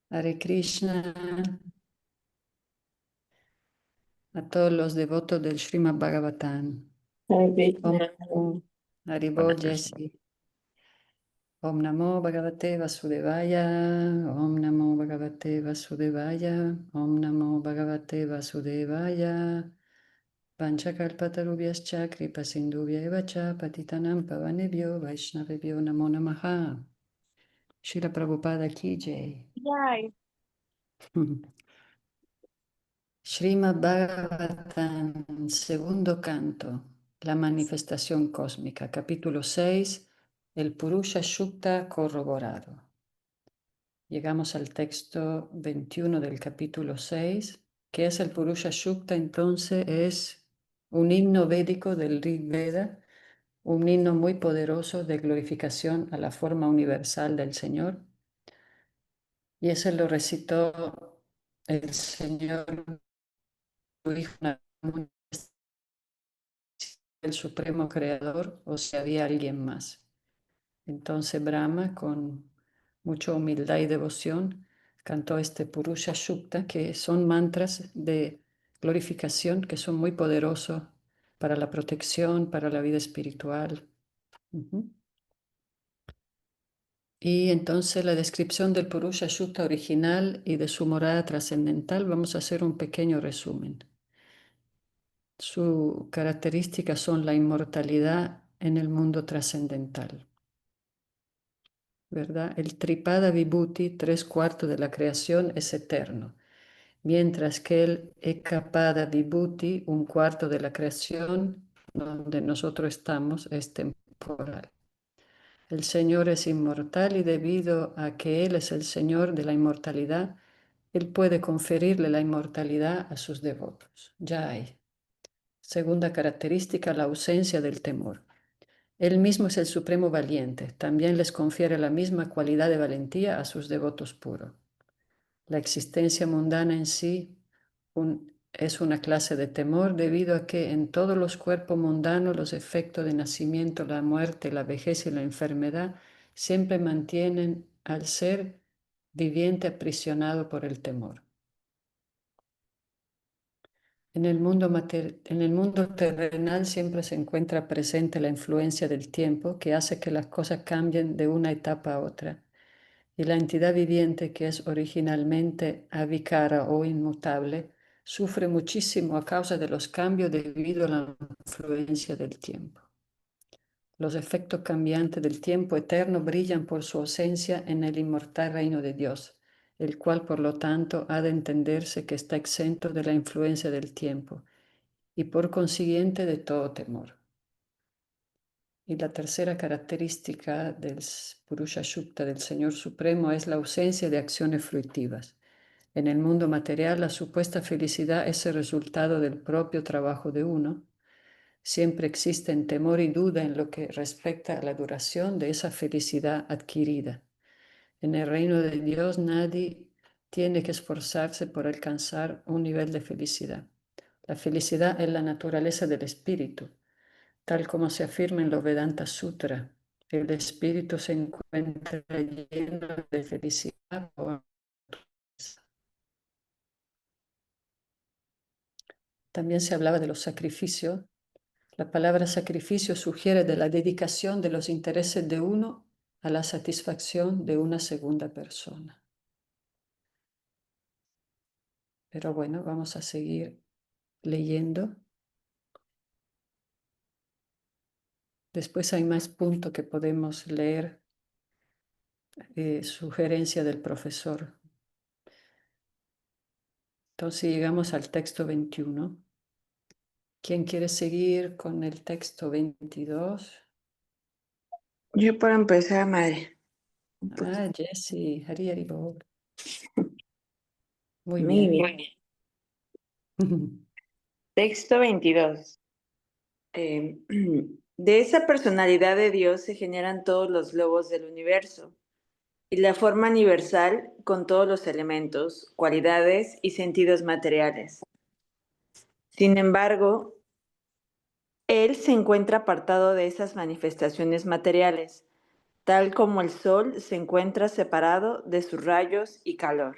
Hare Krishna a todos los devotos del Srimad Bhagavatam. Om Namo Haribol Jesse. Om Namo Bhagavate Vasudevaya. Om Namo Bhagavate Vasudevaya. Om Namo Bhagavate Vasudevaya. Panchakalpatarubhyascha kripa sindhubhya eva cha patitanam pavanebhyo vaishnavebhyo namo namaha. Srila Prabhupada ki jai. Yay. Srimad Bhagavatam, segundo canto, la manifestación cósmica, capítulo 6, el Purusha Shukta corroborado. Llegamos al texto 21 del capítulo 6. ¿Qué es el Purusha Shukta? Entonces es un himno védico del Rig Veda, un himno muy poderoso de glorificación a la forma universal del Señor. Y ese lo recitó el Señor, su Hijo, el Supremo Creador, o si había alguien más. Entonces Brahma, con mucha humildad y devoción, cantó este Purusha Shukta, que son mantras de glorificación que son muy poderosos para la protección, para la vida espiritual. Y entonces la descripción del Purusha Shukta original y de su morada trascendental, vamos a hacer un pequeño resumen. Sus características son la inmortalidad en el mundo trascendental, ¿verdad? El Tripada Vibhuti, 3/4 de la creación, es eterno, mientras que el Ekapada Vibhuti, 1/4 de la creación, donde nosotros estamos, es temporal. El Señor es inmortal y debido a que Él es el Señor de la inmortalidad, Él puede conferirle la inmortalidad a sus devotos. Ya hay. Segunda característica, la ausencia del temor. Él mismo es el supremo valiente. También les confiere la misma cualidad de valentía a sus devotos puros. La existencia mundana en sí es una clase de temor debido a que en todos los cuerpos mundanos los efectos de nacimiento, la muerte, la vejez y la enfermedad siempre mantienen al ser viviente aprisionado por el temor. En el mundo terrenal siempre se encuentra presente la influencia del tiempo que hace que las cosas cambien de una etapa a otra. Y la entidad viviente, que es originalmente avikara o inmutable, sufre muchísimo a causa de los cambios debido a la influencia del tiempo. Los efectos cambiantes del tiempo eterno brillan por su ausencia en el inmortal reino de Dios, el cual por lo tanto ha de entenderse que está exento de la influencia del tiempo y por consiguiente de todo temor. Y la tercera característica del Purusha Shukta del Señor Supremo es la ausencia de acciones fruitivas. En el mundo material, la supuesta felicidad es el resultado del propio trabajo de uno. Siempre existen temor y duda en lo que respecta a la duración de esa felicidad adquirida. En el reino de Dios nadie tiene que esforzarse por alcanzar un nivel de felicidad. La felicidad es la naturaleza del espíritu. Tal como se afirma en los Vedanta Sutra, el espíritu se encuentra lleno de felicidad. También se hablaba de los sacrificios. La palabra sacrificio sugiere de la dedicación de los intereses de uno a la satisfacción de una segunda persona. Pero bueno, vamos a seguir leyendo. Después hay más puntos que podemos leer, sugerencia del profesor. Entonces llegamos al texto 21. ¿Quién quiere seguir con el texto 22? Yo para empezar, madre. Jessie, Hari Hari Bol. Muy Muy bien. bien. Texto 22. De esa personalidad de Dios se generan todos los globos del universo y la forma universal con todos los elementos, cualidades y sentidos materiales. Sin embargo, Él se encuentra apartado de esas manifestaciones materiales, tal como el Sol se encuentra separado de sus rayos y calor.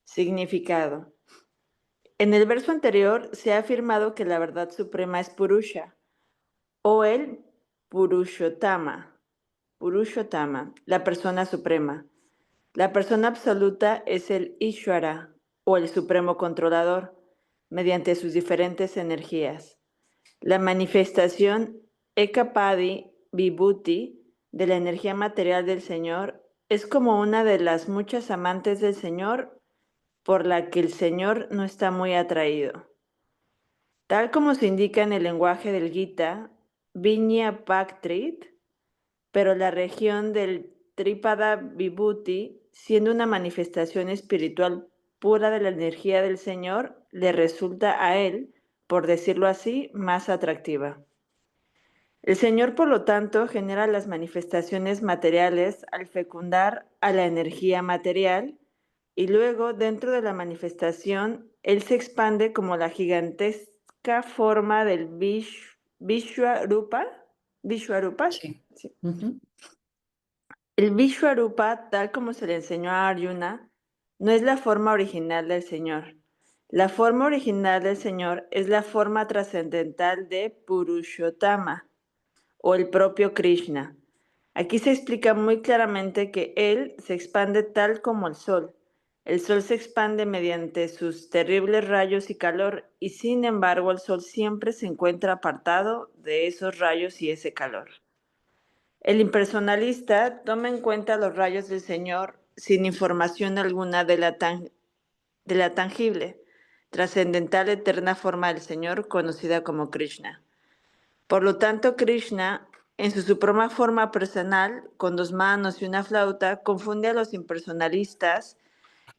Significado. En el verso anterior se ha afirmado que la verdad suprema es Purusha, o el Purushottama, Purushottama, la persona suprema. La persona absoluta es el Ishvara, o el supremo controlador, mediante sus diferentes energías. La manifestación Ekapadi Vibhuti de la energía material del Señor es como una de las muchas amantes del Señor por la que el Señor no está muy atraído. Tal como se indica en el lenguaje del Gita, Viña Paktrit, pero la región del Tripada Vibhuti, siendo una manifestación espiritual pura de la energía del Señor, le resulta a él, por decirlo así, más atractiva. El Señor, por lo tanto, genera las manifestaciones materiales al fecundar a la energía material y luego, dentro de la manifestación, Él se expande como la gigantesca forma del Vishwarupa. ¿Vishwarupa? Sí. Sí. Ujú. El Vishwarupa, tal como se le enseñó a Arjuna, no es la forma original del Señor. La forma original del Señor es la forma trascendental de Purushottama o el propio Krishna. Aquí se explica muy claramente que Él se expande tal como el Sol. El Sol se expande mediante sus terribles rayos y calor, y sin embargo el Sol siempre se encuentra apartado de esos rayos y ese calor. El impersonalista toma en cuenta los rayos del Señor sin información alguna de la tangible, trascendental, eterna forma del Señor conocida como Krishna. Por lo tanto, Krishna, en su suprema forma personal, con dos manos y una flauta, confunde a los impersonalistas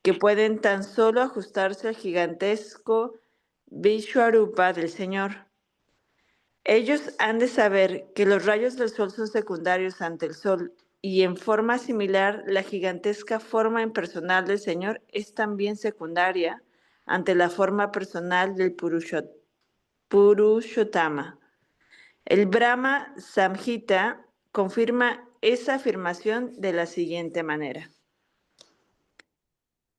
que pueden tan solo ajustarse al gigantesco Vishwarupa del Señor. Ellos han de saber que los rayos del sol son secundarios ante el sol y en forma similar la gigantesca forma impersonal del Señor es también secundaria ante la forma personal del Purushottama. El Brahma Samhita confirma esa afirmación de la siguiente manera.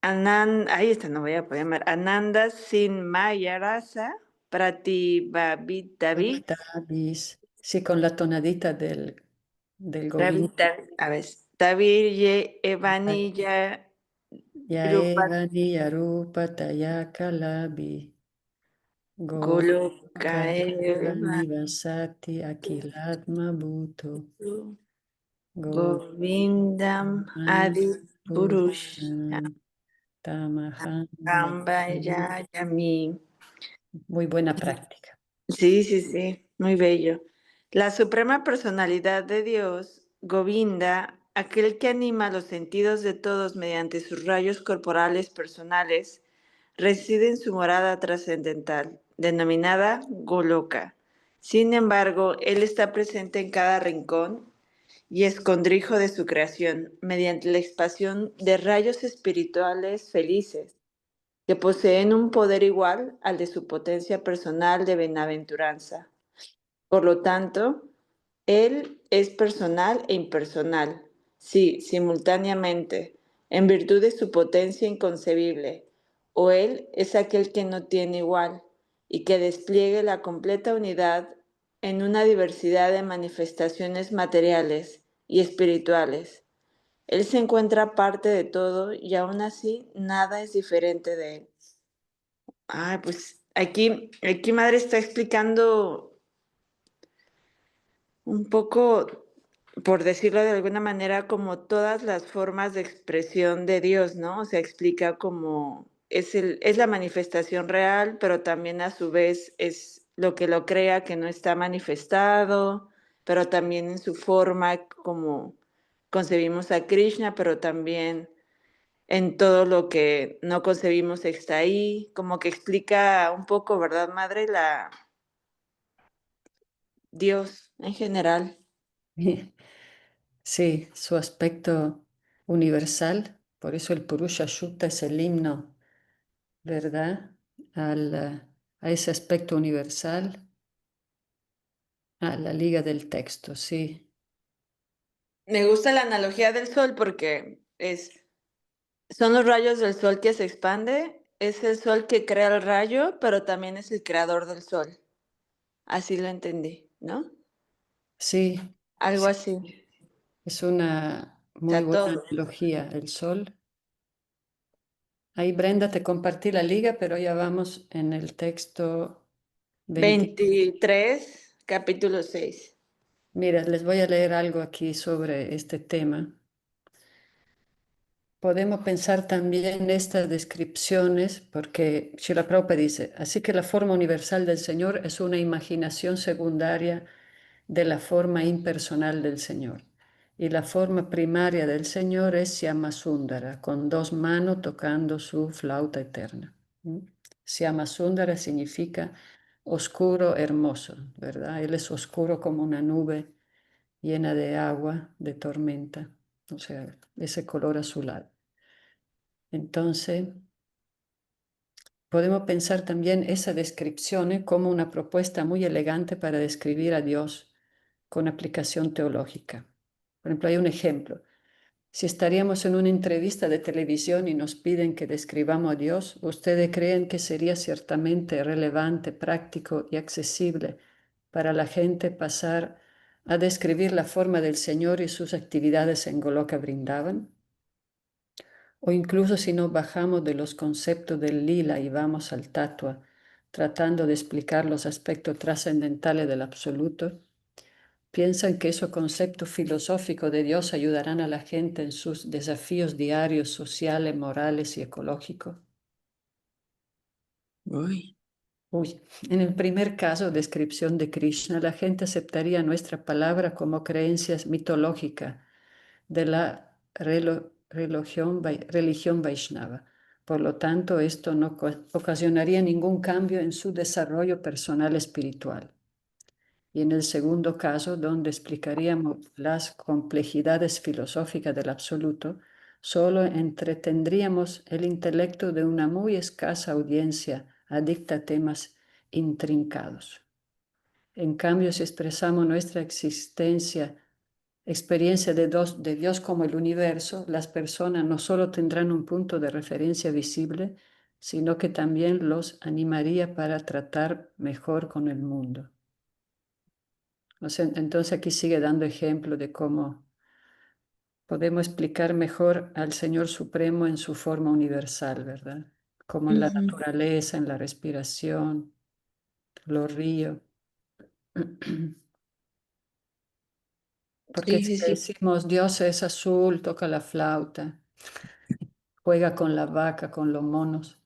Ahí está, no voy a poder llamar. Ananda sin Mayarasa Pratibhavitavi Bhaktavis. Sí, con la tonadita del Govinda. A ver, Tavirye Evaniya Rupa Yaevani Yarupa Tayakalabi. Goloka Goka Eva Nivasati Akilatma Bhuto. Govindam Goviman Adi Purusha Purusham Tamaham Bhakti. Kambayayami. Muy buena práctica. Sí, sí, sí, muy bello. La suprema personalidad de Dios, Govinda, aquel que anima los sentidos de todos mediante sus rayos corporales personales, reside en su morada trascendental, denominada Goloka. Sin embargo, Él está presente en cada rincón y escondrijo de su creación, mediante la expansión de rayos espirituales felices que poseen un poder igual al de su potencia personal de bienaventuranza. Por lo tanto, Él es personal e impersonal, sí, simultáneamente, en virtud de su potencia inconcebible, o Él es aquel que no tiene igual y que despliegue la completa unidad en una diversidad de manifestaciones materiales y espirituales. Él se encuentra parte de todo y aún así nada es diferente de Él. Pues aquí madre está explicando un poco, por decirlo de alguna manera, como todas las formas de expresión de Dios, ¿no? O sea, explica como es la manifestación real, pero también a su vez es lo que lo crea que no está manifestado, pero también en su forma como concebimos a Krishna, pero también en todo lo que no concebimos está ahí, como que explica un poco, ¿verdad, madre? Dios en general. Sí, su aspecto universal, por eso el Purusha Sukta es el himno, ¿verdad? A ese aspecto universal, a la liga del texto, sí. Me gusta la analogía del sol porque son los rayos del sol que se expande, es el sol que crea el rayo, pero también es el creador del sol. Así lo entendí, ¿no? Sí, Algo sí, así. O es una muy sea, buena todo. analogía, el sol. Ahí, Brenda, te compartí la liga, pero ya vamos en el texto 20. 23, capítulo 6. Mira, les voy a leer algo aquí sobre este tema. Podemos pensar también estas descripciones, porque Srila Prabhupada dice, así que la forma universal del Señor es una imaginación secundaria de la forma impersonal del Señor. Y la forma primaria del Señor es Syamasundara, con dos manos tocando su flauta eterna. ¿Mm? Syamasundara significa oscuro, hermoso, ¿verdad? Él es oscuro como una nube llena de agua, de tormenta, o sea, ese color azulado. Entonces, podemos pensar también esa descripción como una propuesta muy elegante para describir a Dios con aplicación teológica. Por ejemplo, hay un ejemplo. Si estaríamos en una entrevista de televisión y nos piden que describamos a Dios, ¿ustedes creen que sería ciertamente relevante, práctico y accesible para la gente pasar a describir la forma del Señor y sus actividades en Goloka Vrindavan? O incluso si nos bajamos de los conceptos del lila y vamos al tatua, tratando de explicar los aspectos trascendentales del absoluto, ¿piensan que esos conceptos filosóficos de Dios ayudarán a la gente en sus desafíos diarios, sociales, morales y ecológicos? Uy. Uy, en el primer caso, descripción de Krishna, la gente aceptaría nuestra palabra como creencias mitológicas de la religión Vaishnava. Por lo tanto, esto no ocasionaría ningún cambio en su desarrollo personal espiritual. Y en el segundo caso, donde explicaríamos las complejidades filosóficas del absoluto, solo entretendríamos el intelecto de una muy escasa audiencia adicta a temas intrincados. En cambio, si expresamos nuestra experiencia de Dios como el universo, las personas no solo tendrán un punto de referencia visible, sino que también los animaría para tratar mejor con el mundo. O sea, entonces aquí sigue dando ejemplo de cómo podemos explicar mejor al Señor Supremo en su forma universal, ¿verdad? Como en la Ujú. naturaleza, en la respiración, los ríos. Porque Sí, si sí, le sí. decimos Dios es azul, toca la flauta, juega con la vaca, con los monos,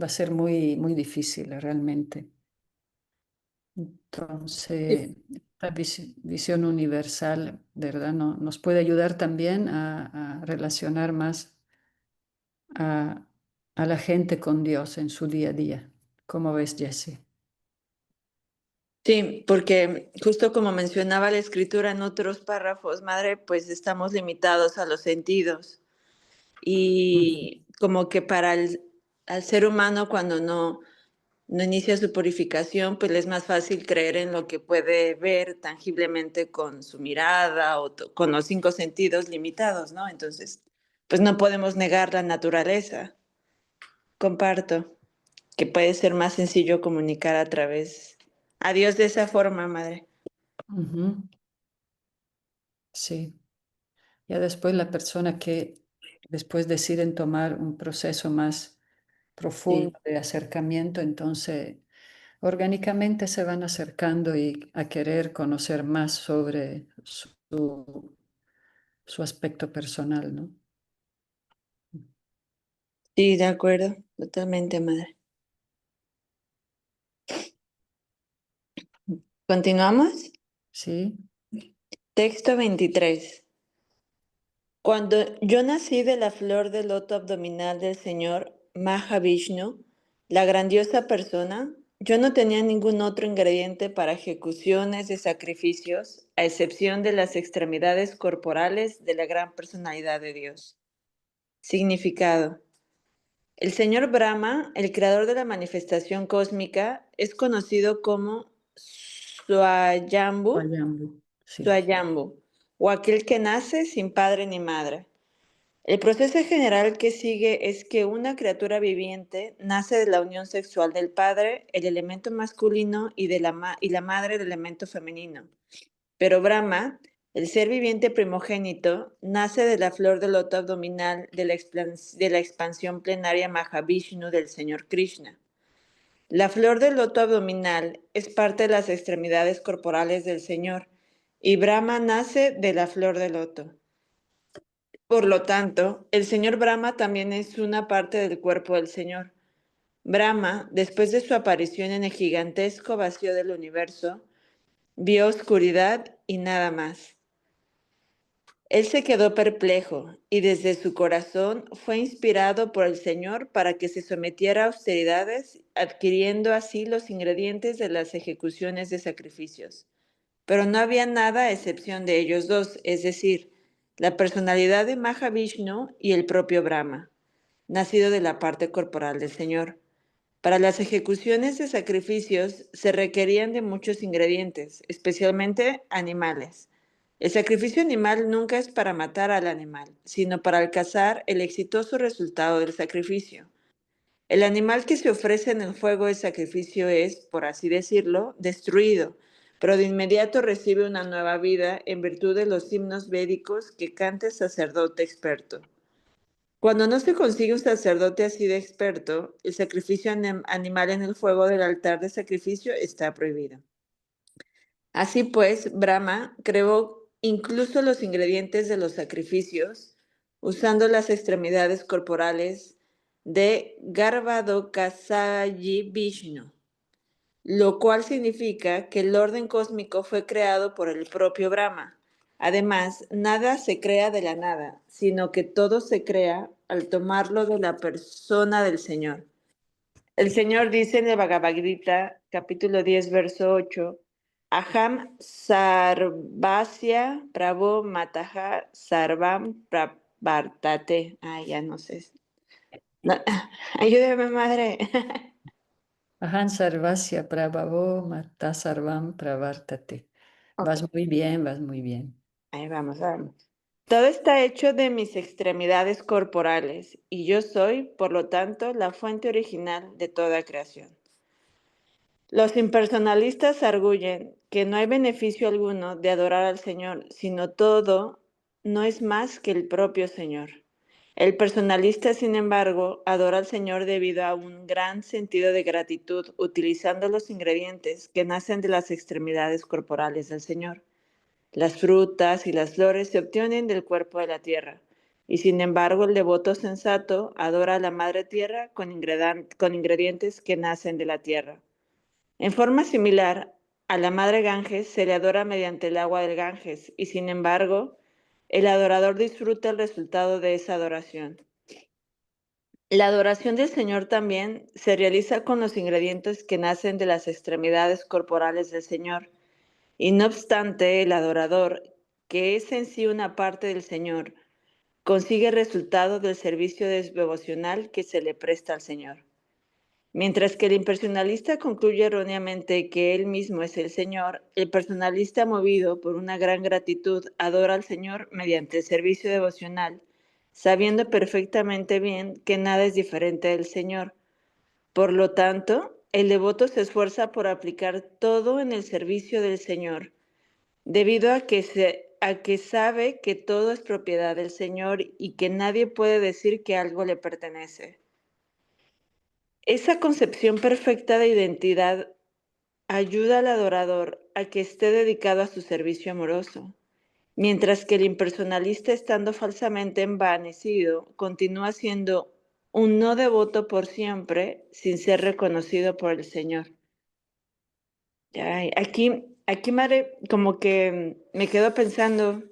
va a ser muy, muy difícil realmente. Entonces, Sí, la visión universal, ¿verdad? Nos puede ayudar también a relacionar más a, a la gente con Dios en su día a día. ¿Cómo ves, Jesse? sí, porque justo como mencionaba la escritura en otros párrafos, madre, pues estamos limitados a los sentidos. Ujú, Y como que al ser humano cuando no inicia su purificación, pues le es más fácil creer en lo que puede ver tangiblemente con su mirada o con los cinco sentidos limitados, ¿no? Entonces, pues no podemos negar la naturaleza. Comparto que puede ser más sencillo comunicar a Dios de esa forma, madre. ujú, sí. Ya después la persona que después deciden tomar un proceso más profundo Sí, de acercamiento, entonces orgánicamente se van acercando y a querer conocer más sobre su aspecto personal, ¿no? sí, de acuerdo, totalmente, madre. ¿Continuamos? Sí, Texto 23. Cuando yo nací de la flor del loto abdominal del Señor Mahavishnu, la grandiosa persona, yo no tenía ningún otro ingrediente para ejecuciones de sacrificios, a excepción de las extremidades corporales de la gran personalidad de Dios. Significado. El Señor Brahma, el creador de la manifestación cósmica, es conocido como Swayambhu, Vayambu, sí. Swayambhu, o aquel que nace sin padre ni madre. El proceso general que sigue es que una criatura viviente nace de la unión sexual del padre, el elemento masculino, y la madre, el elemento femenino. Pero Brahma, el ser viviente primogénito, nace de la flor del loto abdominal de la expansión plenaria Mahavishnu del Señor Krishna. La flor del loto abdominal es parte de las extremidades corporales del Señor, y Brahma nace de la flor del loto. Por lo tanto, el Señor Brahma también es una parte del cuerpo del Señor. Brahma, después de su aparición en el gigantesco vacío del universo, vio oscuridad y nada más. Él se quedó perplejo y desde su corazón fue inspirado por el Señor para que se sometiera a austeridades, adquiriendo así los ingredientes de las ejecuciones de sacrificios. Pero no había nada a excepción de ellos dos, es decir, la personalidad de Mahavishnu y el propio Brahma, nacido de la parte corporal del Señor. Para las ejecuciones de sacrificios se requerían de muchos ingredientes, especialmente animales. El sacrificio animal nunca es para matar al animal, sino para alcanzar el exitoso resultado del sacrificio. El animal que se ofrece en el fuego de sacrificio es, por así decirlo, destruido, pero de inmediato recibe una nueva vida en virtud de los himnos védicos que canta el sacerdote experto. Cuando no se consigue un sacerdote así de experto, el sacrificio animal en el fuego del altar de sacrificio está prohibido. Así pues, Brahma creó incluso los ingredientes de los sacrificios usando las extremidades corporales de Garbhodakshayi Vishnu, lo cual significa que el orden cósmico fue creado por el propio Brahma. Además, nada se crea de la nada, sino que todo se crea al tomarlo de la persona del Señor. El Señor dice en el Bhagavad Gita, capítulo 10, verso 8, Aham sarvasya prabhu mataha sarvam pravartate. Ay, ya no sé. No, ayúdame, madre. Ahan sarvasya prabhavo matta sarvam pravartate. Ok, Vas muy bien, vas muy bien. ahí vamos, vamos. Todo está hecho de mis extremidades corporales, y yo soy, por lo tanto, la fuente original de toda creación. Los impersonalistas arguyen que no hay beneficio alguno de adorar al Señor, sino todo no es más que el propio Señor. El personalista, sin embargo, adora al Señor debido a un gran sentido de gratitud, utilizando los ingredientes que nacen de las extremidades corporales del Señor. Las frutas y las flores se obtienen del cuerpo de la tierra, y sin embargo el devoto sensato adora a la Madre Tierra con ingredientes que nacen de la tierra. En forma similar, a la Madre Ganges se le adora mediante el agua del Ganges, y sin embargo, el adorador disfruta el resultado de esa adoración. La adoración del Señor también se realiza con los ingredientes que nacen de las extremidades corporales del Señor. Y no obstante, el adorador, que es en sí una parte del Señor, consigue el resultado del servicio devocional que se le presta al Señor. Mientras que el impersonalista concluye erróneamente que él mismo es el Señor, el personalista, movido por una gran gratitud, adora al Señor mediante el servicio devocional, sabiendo perfectamente bien que nada es diferente del Señor. Por lo tanto, el devoto se esfuerza por aplicar todo en el servicio del Señor, debido a que sabe que todo es propiedad del Señor y que nadie puede decir que algo le pertenece. Esa concepción perfecta de identidad ayuda al adorador a que esté dedicado a su servicio amoroso, mientras que el impersonalista, estando falsamente envanecido, continúa siendo un no devoto por siempre sin ser reconocido por el Señor. Ay, aquí, madre, como que me quedo pensando,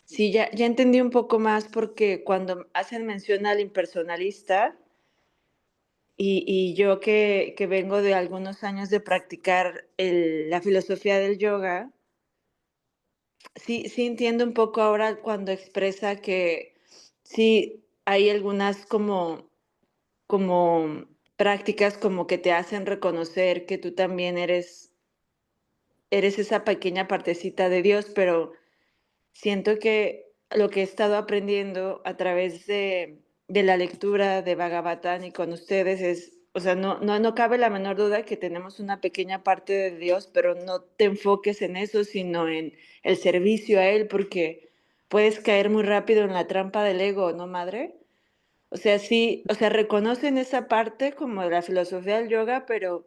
sí, ya entendí un poco más porque cuando hacen mención al impersonalista, y yo que vengo de algunos años de practicar la filosofía del yoga, sí entiendo un poco ahora cuando expresa que sí hay algunas como prácticas como que te hacen reconocer que tú también eres esa pequeña partecita de Dios, pero siento que lo que he estado aprendiendo a través de la lectura de Bhagavatam y con ustedes es, o sea, no cabe la menor duda que tenemos una pequeña parte de Dios, pero no te enfoques en eso, sino en el servicio a Él, porque puedes caer muy rápido en la trampa del ego, ¿no, madre? O sea, sí, o sea, reconocen esa parte como de la filosofía del yoga, pero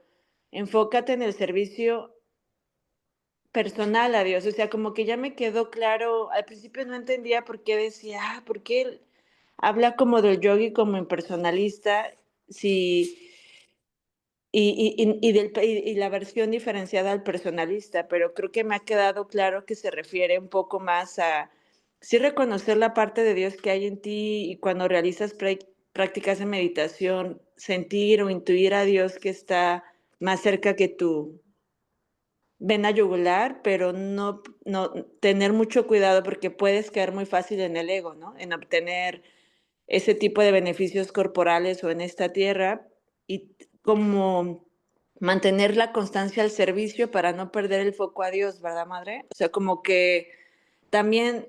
enfócate en el servicio personal a Dios. O sea, como que ya me quedó claro, al principio no entendía por qué decía, ¿por qué él habla como del yogi como impersonalista? Sí, y la versión diferenciada al personalista, pero creo que me ha quedado claro que se refiere un poco más a sí reconocer la parte de Dios que hay en ti y cuando realizas prácticas de meditación, sentir o intuir a Dios que está más cerca que tú vena yugular, pero no tener mucho cuidado porque puedes caer muy fácil en el ego, ¿no? En obtener ese tipo de beneficios corporales o en esta tierra y como mantener la constancia al servicio para no perder el foco a Dios, ¿verdad, madre? O sea, como que también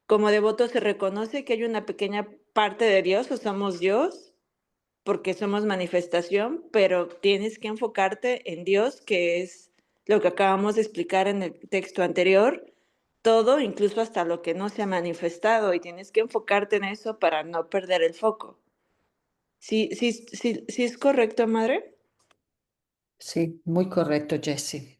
como devoto se reconoce que hay una pequeña parte de Dios o somos Dios porque somos manifestación, pero tienes que enfocarte en Dios, que es lo que acabamos de explicar en el texto anterior, todo, incluso hasta lo que no se ha manifestado, y tienes que enfocarte en eso para no perder el foco. Sí, es correcto, madre. Sí, muy correcto, Jesse.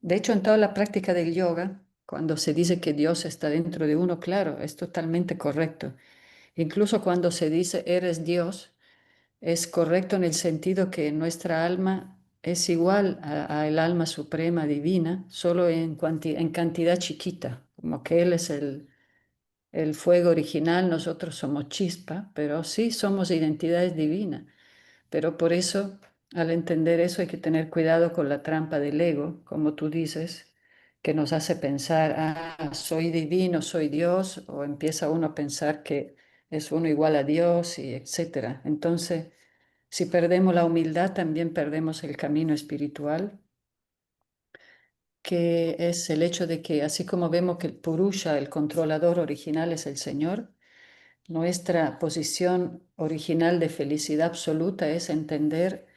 De hecho, en toda la práctica del yoga, cuando se dice que Dios está dentro de uno, claro, es totalmente correcto. Incluso cuando se dice eres Dios, es correcto en el sentido que nuestra alma es igual al alma suprema divina, solo en cantidad chiquita, como que Él es el fuego original, nosotros somos chispa, pero sí somos identidades divinas. Pero por eso, al entender eso, hay que tener cuidado con la trampa del ego, como tú dices, que nos hace pensar, soy divino, soy Dios, o empieza uno a pensar que es uno igual a Dios, y etcétera. Entonces, si perdemos la humildad, también perdemos el camino espiritual, que es el hecho de que, así como vemos que el Purusha, el controlador original, es el Señor, nuestra posición original de felicidad absoluta es entender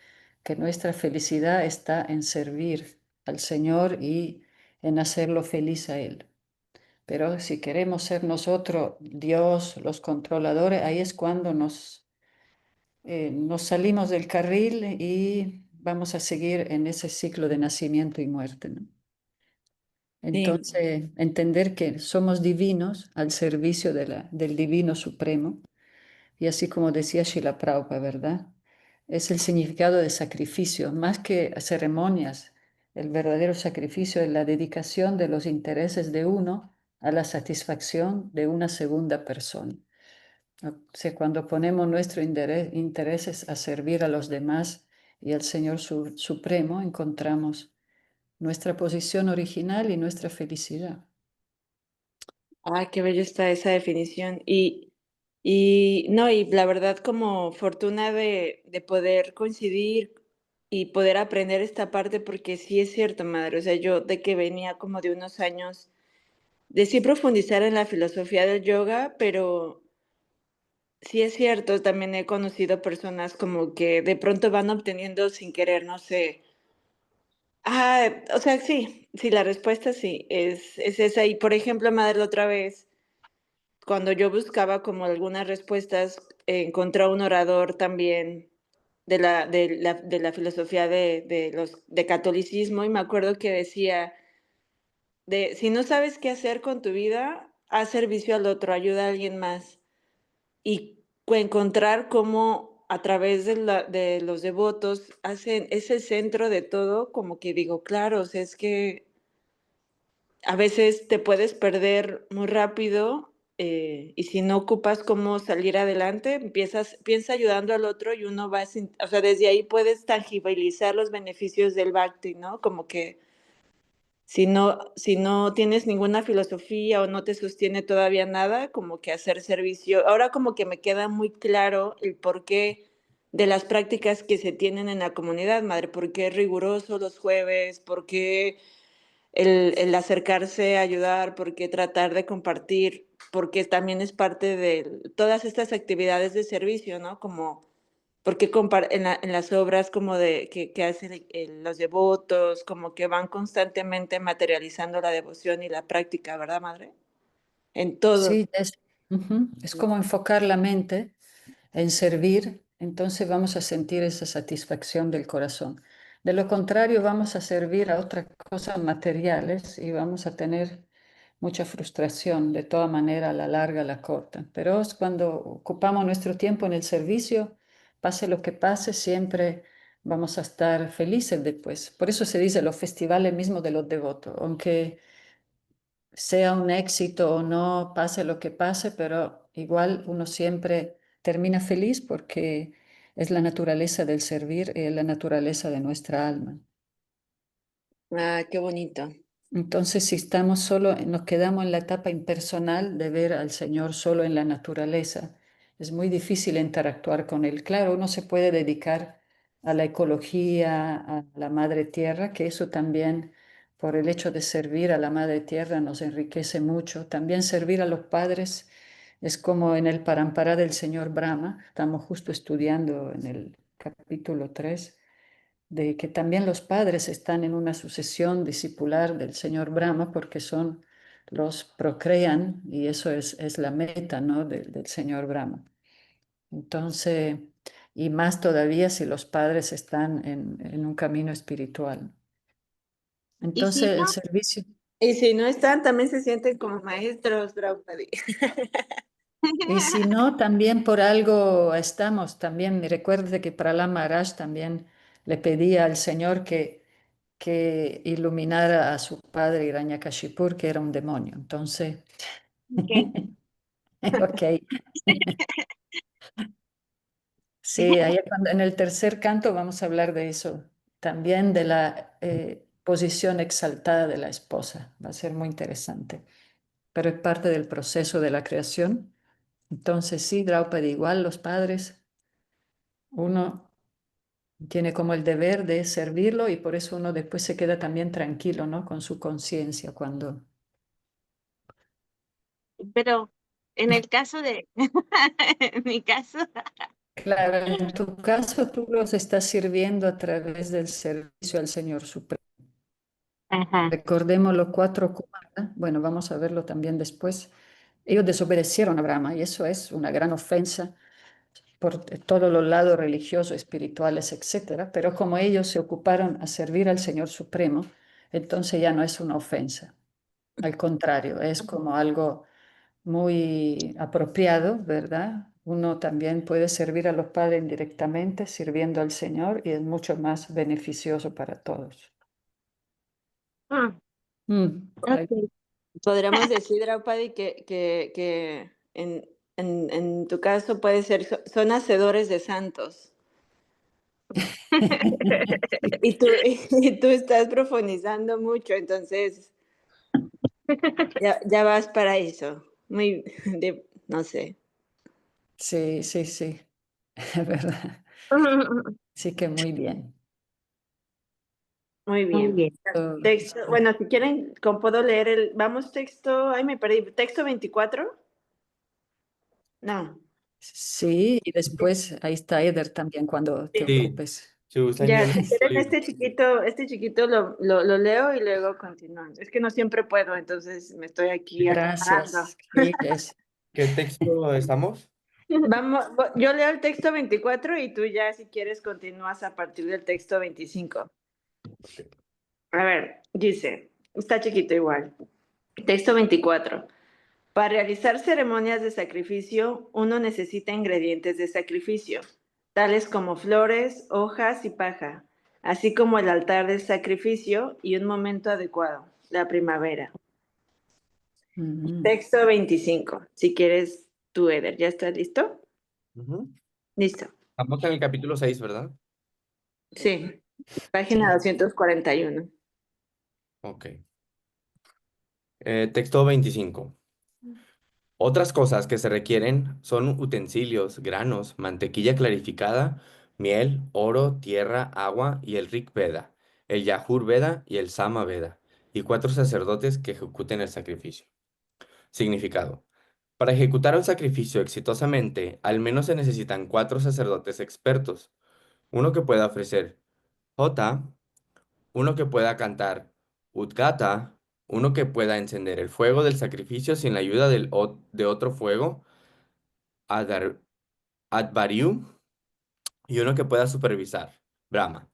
que nuestra felicidad está en servir al Señor y en hacerlo feliz a Él. Pero si queremos ser nosotros Dios, los controladores, ahí es cuando nos salimos del carril y vamos a seguir en ese ciclo de nacimiento y muerte, ¿no? Sí. Entonces, entender que somos divinos al servicio del Divino Supremo. Y así como decía Srila Prabhupada, ¿verdad? Es el significado de sacrificio, más que ceremonias. El verdadero sacrificio es la dedicación de los intereses de uno a la satisfacción de una segunda persona. O sea, cuando ponemos nuestros intereses a servir a los demás y al Señor Supremo, encontramos nuestra posición original y nuestra felicidad. Qué bello está esa definición. Y no, y la verdad como fortuna de poder coincidir y poder aprender esta parte, porque sí es cierto, madre, o sea, yo de que venía como de unos años de sí profundizar en la filosofía del yoga, pero sí es cierto, también he conocido personas como que de pronto van obteniendo sin querer, no sé. O sea, sí, la respuesta sí, es esa. Y por ejemplo, madre, la otra vez cuando yo buscaba como algunas respuestas, encontré un orador también de la filosofía de catolicismo y me acuerdo que decía, si no sabes qué hacer con tu vida, haz servicio al otro, ayuda a alguien más. Y encontrar cómo a través de los devotos hacen ese centro de todo, como que digo, claro, o sea, es que a veces te puedes perder muy rápido y si no ocupas cómo salir adelante, piensa ayudando al otro y uno va, o sea, desde ahí puedes tangibilizar los beneficios del Bhakti, ¿no? Como que si no tienes ninguna filosofía o no te sostiene todavía nada, como que hacer servicio. Ahora como que me queda muy claro el porqué de las prácticas que se tienen en la comunidad, madre, por qué es riguroso los jueves, por qué el acercarse, ayudar, por qué tratar de compartir, porque también es parte de todas estas actividades de servicio, ¿no? Como, porque en las obras como de que hacen los devotos, como que van constantemente materializando la devoción y la práctica, ¿verdad, madre? En todo. Sí, es como enfocar la mente en servir, entonces vamos a sentir esa satisfacción del corazón. De lo contrario, vamos a servir a otras cosas materiales y vamos a tener mucha frustración, de toda manera, a la larga, a la corta. Pero es cuando ocupamos nuestro tiempo en el servicio, pase lo que pase, siempre vamos a estar felices después. Por eso se dice los festivales mismos de los devotos, aunque sea un éxito o no, pase lo que pase, pero igual uno siempre termina feliz porque es la naturaleza del servir, la naturaleza de nuestra alma. Ah, qué bonito. Entonces, si estamos solo, nos quedamos en la etapa impersonal de ver al Señor solo en la naturaleza, es muy difícil interactuar con Él. Claro, uno se puede dedicar a la ecología, a la madre tierra, que eso también, por el hecho de servir a la madre tierra, nos enriquece mucho. También servir a los padres es como en el Parampará del señor Brahma, estamos justo estudiando en el capítulo 3 de que también los padres están en una sucesión discipular del señor Brahma porque son los procrean y eso es la meta, ¿no? Del señor Brahma. Entonces, y más todavía si los padres están en un camino espiritual. Y si Entonces, no, el servicio. y si no están, también se sienten como maestros, Draupadi. Y si no, también por algo estamos, también, y recuerde que Prahlad Maharaj también le pedía al Señor que iluminara a su padre Hiranyakashipur, que era un demonio. Entonces, Ok. ok, sí, en el tercer canto vamos a hablar de eso, también de la posición exaltada de la esposa. Va a ser muy interesante, pero es parte del proceso de la creación. Entonces, sí, Draupadi, igual los padres, uno tiene como el deber de servirlo y por eso uno después se queda también tranquilo, ¿no? Con su conciencia cuando... Pero en el caso de, en mi caso, Claro, en tu caso tú los estás sirviendo a través del servicio al Señor Supremo. ajá, Recordemos los cuatro Kumara, bueno, vamos a verlo también después. Ellos desobedecieron a Brahma y eso es una gran ofensa por todos los lados religiosos, espirituales, etcétera. Pero como ellos se ocuparon a servir al Señor Supremo, entonces ya no es una ofensa. Al contrario, es como algo muy apropiado, ¿verdad? Uno también puede servir a los padres indirectamente, sirviendo al Señor, y es mucho más beneficioso para todos. mm, Ay, ok. Podríamos decir, Draupadi, que en tu caso puede ser, son hacedores de santos. Y tú, y tú estás profundizando mucho, entonces ya vas para eso. Muy, no sé. sí, sí, sí, es verdad. Sí que muy bien. Muy Muy bien. bien. Texto, bueno, si quieren, ¿cómo puedo leer vamos, texto, ay, me perdí, texto 24. No, Sí, y después ahí está Eder también cuando te sí. Sí, ocupes. si gustan yo Ya, les si quieren doy. este chiquito lo leo y luego continuamos. Es que no siempre puedo, entonces me estoy aquí acaparando. Gracias. Sí, es. ¿Qué texto estamos? Vamos, yo leo el texto 24 y tú ya si quieres continúas a partir del texto 25. Ok. A ver, dice, está chiquito igual. Texto 24. Para realizar ceremonias de sacrificio, uno necesita ingredientes de sacrificio, tales como flores, hojas y paja, así como el altar del sacrificio y un momento adecuado, la primavera. Ujú. Texto 25. Si quieres, tú, Eder, ¿ya estás listo? Ujú. Listo. Estamos en el capítulo 6, ¿verdad? Sí, página Sí. 241. Ok. Texto 25. Otras cosas que se requieren son utensilios, granos, mantequilla clarificada, miel, oro, tierra, agua y el Rig Veda, el Yajur Veda y el Sama Veda, y 4 sacerdotes que ejecuten el sacrificio. Significado. Para ejecutar un sacrificio exitosamente, al menos se necesitan 4 sacerdotes expertos. Uno que pueda ofrecer Jota, uno que pueda cantar Udgata, uno que pueda encender el fuego del sacrificio sin la ayuda de otro fuego, Adar, Advarium, y uno que pueda supervisar, Brahma.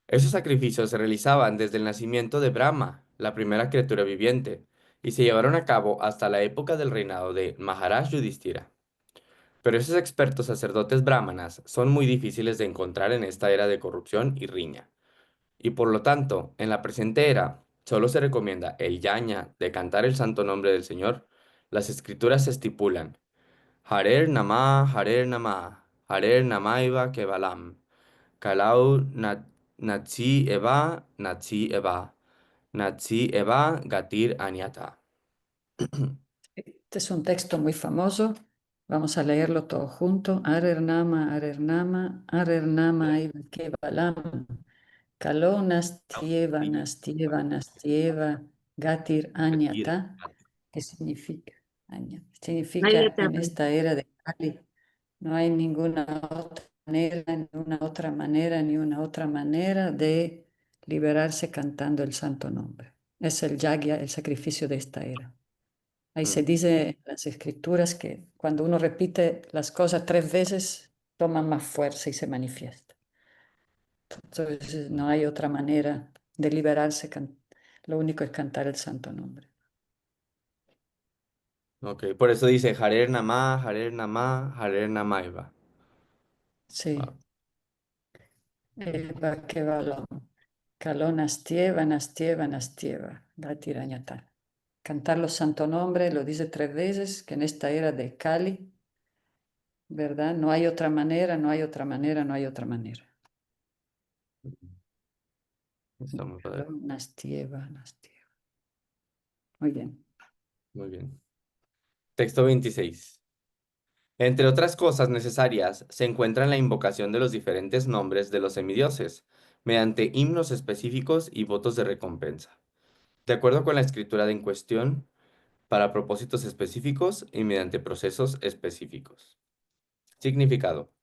Esos sacrificios se realizaban desde el nacimiento de Brahma, la primera criatura viviente, y se llevaron a cabo hasta la época del reinado de Maharaj Yudhishthira. Pero esos expertos sacerdotes brahmanas son muy difíciles de encontrar en esta era de corrupción y riña. Y por lo tanto, en la presente era, solo se recomienda el yaña de cantar el santo nombre del Señor. Las escrituras estipulan, Harer Namah, Harer Namaiva Kevalam, Kalau Natsi Eva, Natsi Eva Gatir Anyata. Este es un texto muy famoso. Vamos a leerlo todo junto. Arer Nama, Aiva Kevalam. Kalo Nastieva, Nastieva, Nastieva, Gatir Gatir. Anyata. ¿Qué significa? Ahí Significa está. en esta era de Kali. No hay ninguna otra manera, ni una otra manera, ni una otra manera de liberarse cantando el santo nombre. Es el yagya, el sacrificio de esta era. Ahí se Mm, dice en las escrituras que cuando uno repite las cosas 3 veces, toman más fuerza y se manifiesta. Entonces no hay otra manera de liberarse. Lo único es cantar el santo nombre. Ok, por eso dice Harer Namah, Harer Namaiva. Sí. Wow. Eva Kevalom. Kaló Nastieva, Nastieva, Nastieva. Gatirañatá. Cantar los santo nombre, lo dice 3 veces, que en esta era de Kali, ¿verdad? No hay otra manera, no hay otra manera, no hay otra manera. Está muy padre. Kaló Nastieva, Nastieva. Muy bien. Muy bien. Texto 26. Entre otras cosas necesarias se encuentra la invocación de los diferentes nombres de los semidioses, mediante himnos específicos y votos de recompensa, de acuerdo con la escritura en cuestión, para propósitos específicos y mediante procesos específicos. Significado.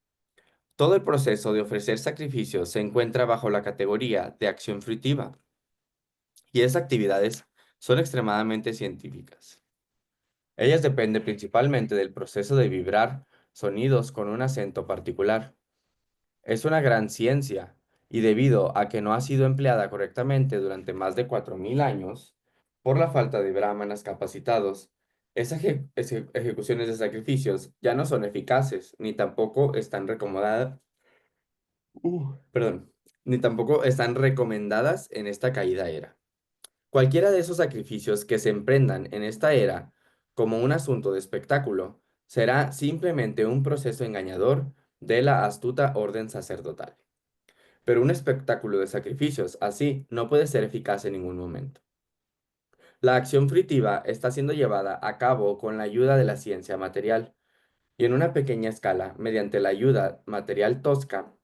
Todo el proceso de ofrecer sacrificios se encuentra bajo la categoría de acción fruitiva, y esas actividades son extremadamente científicas. Ellas dependen principalmente del proceso de vibrar sonidos con un acento particular. Es una gran ciencia, y debido a que no ha sido empleada correctamente durante más de 4000 años, por la falta de brahmanas capacitados, esas ejecuciones de sacrificios ya no son eficaces, ni tampoco están perdón, ni tampoco están recomendadas en esta caída era. Cualquiera de esos sacrificios que se emprendan en esta era como un asunto de espectáculo será simplemente un proceso engañador de la astuta orden sacerdotal. Pero un espectáculo de sacrificios así no puede ser eficaz en ningún momento. La acción fruitiva está siendo llevada a cabo con la ayuda de la ciencia material y en una pequeña escala mediante la ayuda material tosca.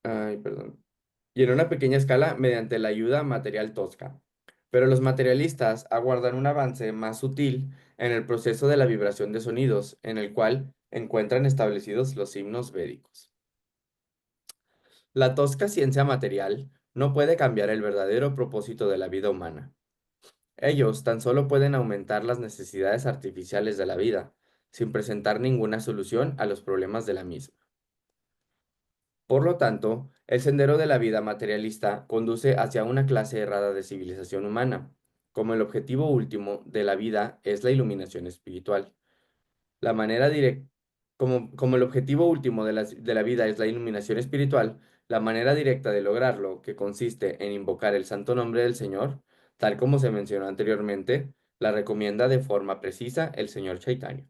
Ay, perdón. Y en una pequeña escala mediante la ayuda material tosca. Pero los materialistas aguardan un avance más sutil en el proceso de la vibración de sonidos, en el cual encuentran establecidos los himnos védicos. La tosca ciencia material no puede cambiar el verdadero propósito de la vida humana. Ellos tan solo pueden aumentar las necesidades artificiales de la vida, sin presentar ninguna solución a los problemas de la misma. Por lo tanto, el sendero de la vida materialista conduce hacia una clase errada de civilización humana, como el objetivo último de la vida es la iluminación espiritual. La manera direc- como el objetivo último de la vida es la iluminación espiritual, la manera directa de lograrlo, que consiste en invocar el santo nombre del Señor, tal como se mencionó anteriormente, la recomienda de forma precisa el Señor Chaitanya.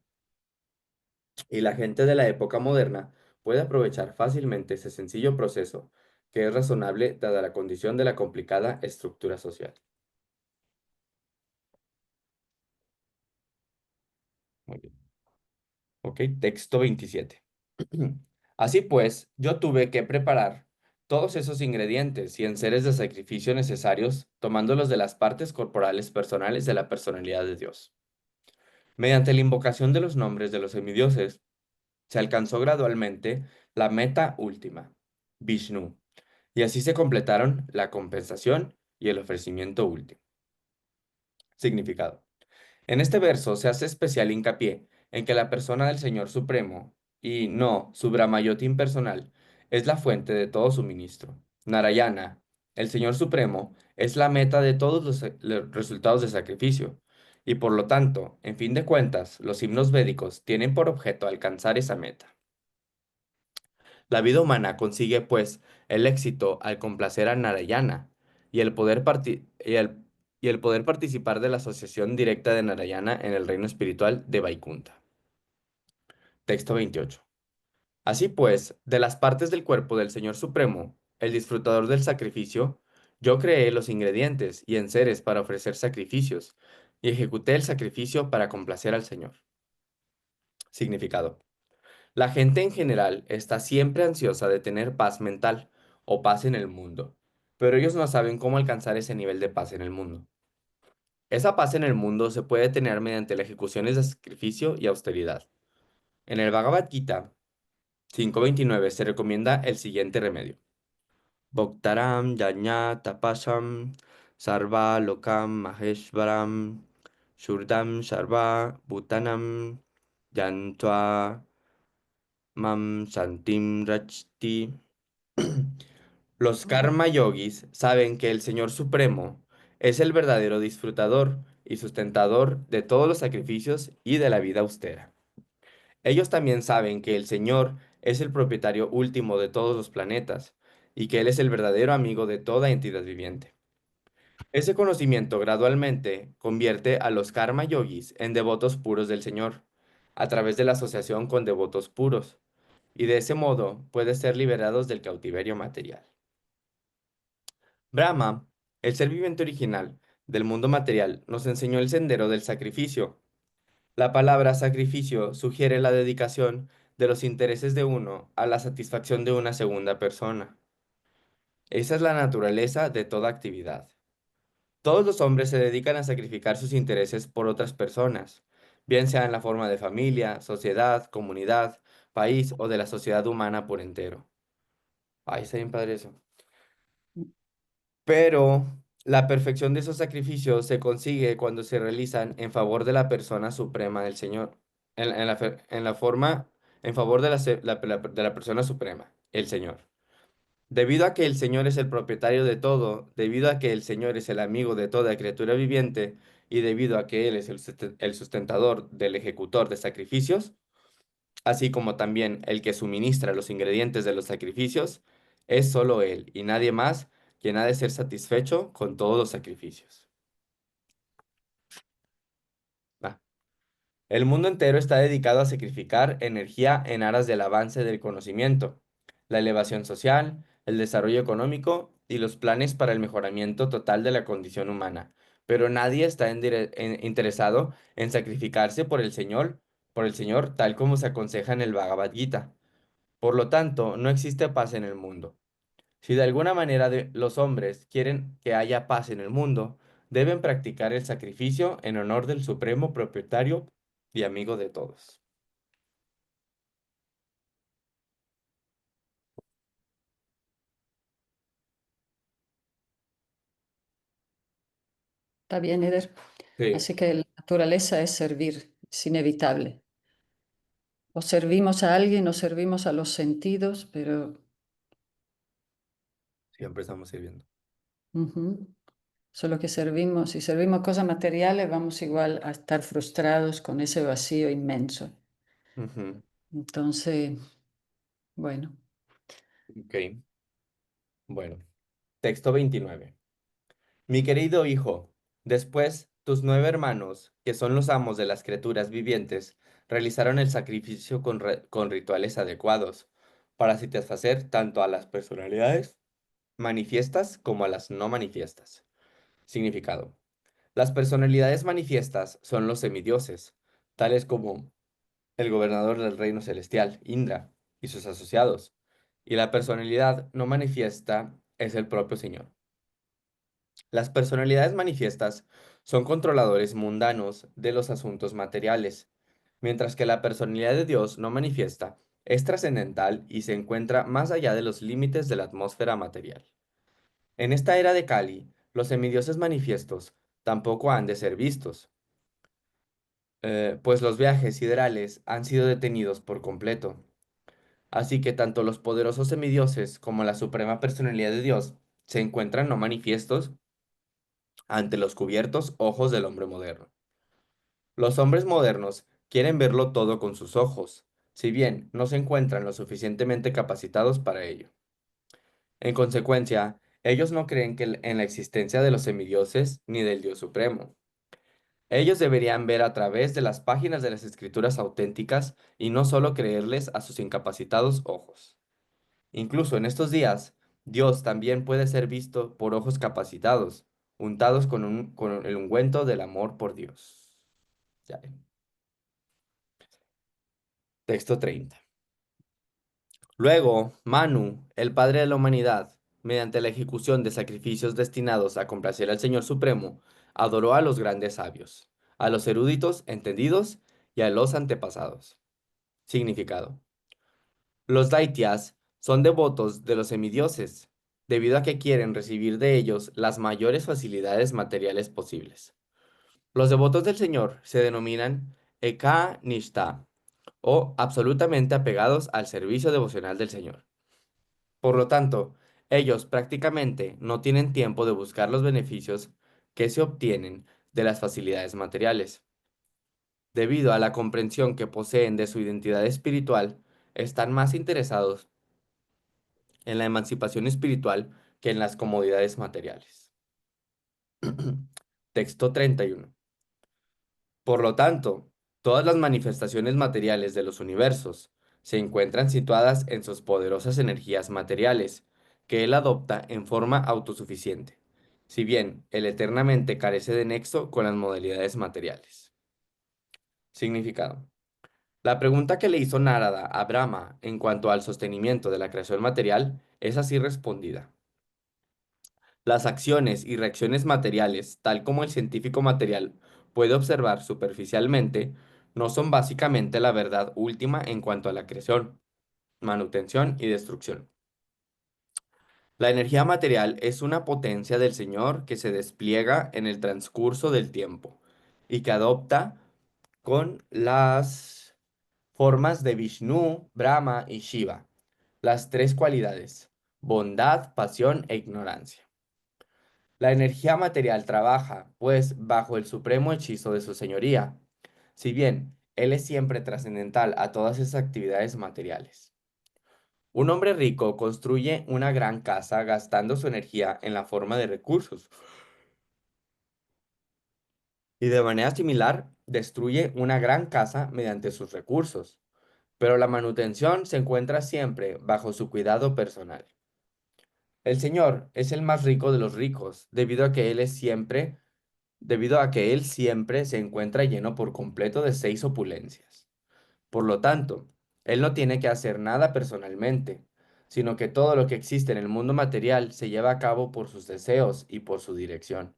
Y la gente de la época moderna puede aprovechar fácilmente ese sencillo proceso, que es razonable dada la condición de la complicada estructura social. Muy bien. Ok, texto 27. Así pues, yo tuve que preparar todos esos ingredientes y enseres de sacrificio necesarios, tomándolos de las partes corporales personales de la personalidad de Dios. Mediante la invocación de los nombres de los semidioses, se alcanzó gradualmente la meta última, Vishnu, y así se completaron la compensación y el ofrecimiento último. Significado. En este verso se hace especial hincapié en que la persona del Señor Supremo, y no su Brahmayoti impersonal, es la fuente de todo suministro. Narayana, el Señor Supremo, es la meta de todos los resultados de sacrificio, y por lo tanto, en fin de cuentas, los himnos védicos tienen por objeto alcanzar esa meta. La vida humana consigue, pues, el éxito al complacer a Narayana y el poder participar de la asociación directa de Narayana en el reino espiritual de Vaikunta. Texto 28. Así pues, de las partes del cuerpo del Señor Supremo, el disfrutador del sacrificio, yo creé los ingredientes y enseres para ofrecer sacrificios, y ejecuté el sacrificio para complacer al Señor. Significado. La gente en general está siempre ansiosa de tener paz mental o paz en el mundo, pero ellos no saben cómo alcanzar ese nivel de paz en el mundo. Esa paz en el mundo se puede tener mediante las ejecuciones de sacrificio y austeridad. En el Bhagavad Gita 5.29 se recomienda el siguiente remedio. Bhaktaram yajna tapasam sarva lokam maheshvaram shurdam sarva bhutanam yantva mam santim rachti. Los karma yogis saben que el Señor Supremo es el verdadero disfrutador y sustentador de todos los sacrificios y de la vida austera. Ellos también saben que el Señor es el propietario último de todos los planetas y que Él es el verdadero amigo de toda entidad viviente. Ese conocimiento gradualmente convierte a los karma yogis en devotos puros del Señor, a través de la asociación con devotos puros, y de ese modo puede ser liberados del cautiverio material. Brahma, el ser viviente original del mundo material, nos enseñó el sendero del sacrificio. La palabra sacrificio sugiere la dedicación de los intereses de uno a la satisfacción de una segunda persona. Esa es la naturaleza de toda actividad. Todos los hombres se dedican a sacrificar sus intereses por otras personas, bien sea en la forma de familia, sociedad, comunidad, país o de la sociedad humana por entero. Ay, está bien padre eso. Pero la perfección de esos sacrificios se consigue cuando se realizan en favor de la persona suprema del Señor, en la forma, en favor de de la persona suprema, el Señor. Debido a que el Señor es el propietario de todo, debido a que el Señor es el amigo de toda criatura viviente, y debido a que Él es el sustentador del ejecutor de sacrificios, así como también el que suministra los ingredientes de los sacrificios, es solo Él y nadie más quien ha de ser satisfecho con todos los sacrificios. Va. El mundo entero está dedicado a sacrificar energía en aras del avance del conocimiento, la elevación social, el desarrollo económico y los planes para el mejoramiento total de la condición humana. Pero nadie está interesado en sacrificarse por el Señor, tal como se aconseja en el Bhagavad Gita. Por lo tanto, no existe paz en el mundo. Si de alguna manera los hombres quieren que haya paz en el mundo, deben practicar el sacrificio en honor del supremo propietario y amigo de todos. Está bien, Eder. Sí, Así que la naturaleza es servir, es inevitable. O servimos a alguien o servimos a los sentidos, pero siempre estamos sirviendo. ujú, solo que servimos, si servimos cosas materiales, vamos igual a estar frustrados con ese vacío inmenso. Ujú. Entonces, bueno, Ok, bueno. Texto 29. Mi querido hijo, después tus 9 hermanos, que son los amos de las criaturas vivientes, realizaron el sacrificio con rituales adecuados para satisfacer tanto a las personalidades manifiestas como a las no manifiestas. Significado. Las personalidades manifiestas son los semidioses, tales como el gobernador del reino celestial, Indra, y sus asociados, y la personalidad no manifiesta es el propio Señor. Las personalidades manifiestas son controladores mundanos de los asuntos materiales, mientras que la personalidad de Dios no manifiesta es trascendental y se encuentra más allá de los límites de la atmósfera material. En esta era de Kali, los semidioses manifiestos tampoco han de ser vistos, pues los viajes siderales han sido detenidos por completo. Así que tanto los poderosos semidioses como la suprema personalidad de Dios se encuentran no manifiestos ante los cubiertos ojos del hombre moderno. Los hombres modernos quieren verlo todo con sus ojos, si bien no se encuentran lo suficientemente capacitados para ello. En consecuencia, ellos no creen en la existencia de los semidioses ni del Dios Supremo. Ellos deberían ver a través de las páginas de las escrituras auténticas y no solo creerles a sus incapacitados ojos. Incluso en estos días, Dios también puede ser visto por ojos capacitados, untados con el ungüento del amor por Dios. Ya ven. Texto 30. Luego, Manu, el padre de la humanidad, mediante la ejecución de sacrificios destinados a complacer al Señor Supremo, adoró a los grandes sabios, a los eruditos entendidos y a los antepasados. Significado. Los Daityas son devotos de los semidioses, debido a que quieren recibir de ellos las mayores facilidades materiales posibles. Los devotos del Señor se denominan Eka Nishta, o absolutamente apegados al servicio devocional del Señor. Por lo tanto, ellos prácticamente no tienen tiempo de buscar los beneficios que se obtienen de las facilidades materiales. Debido a la comprensión que poseen de su identidad espiritual, están más interesados en la emancipación espiritual que en las comodidades materiales. Texto 31. Por lo tanto, todas las manifestaciones materiales de los universos se encuentran situadas en sus poderosas energías materiales, que él adopta en forma autosuficiente, si bien él eternamente carece de nexo con las modalidades materiales. Significado. La pregunta que le hizo Narada a Brahma en cuanto al sostenimiento de la creación material es así respondida. Las acciones y reacciones materiales, tal como el científico material puede observar superficialmente, no son básicamente la verdad última en cuanto a la creación, manutención y destrucción. La energía material es una potencia del Señor que se despliega en el transcurso del tiempo y que adopta con las formas de Vishnu, Brahma y Shiva, las tres cualidades, bondad, pasión e ignorancia. La energía material trabaja, pues, bajo el supremo hechizo de su señoría, si bien él es siempre trascendental a todas esas actividades materiales. Un hombre rico construye una gran casa gastando su energía en la forma de recursos y de manera similar destruye una gran casa mediante sus recursos, pero la manutención se encuentra siempre bajo su cuidado personal. El Señor es el más rico de los ricos, debido a que él siempre se encuentra lleno por completo de 6 opulencias. Por lo tanto, él no tiene que hacer nada personalmente, sino que todo lo que existe en el mundo material se lleva a cabo por sus deseos y por su dirección,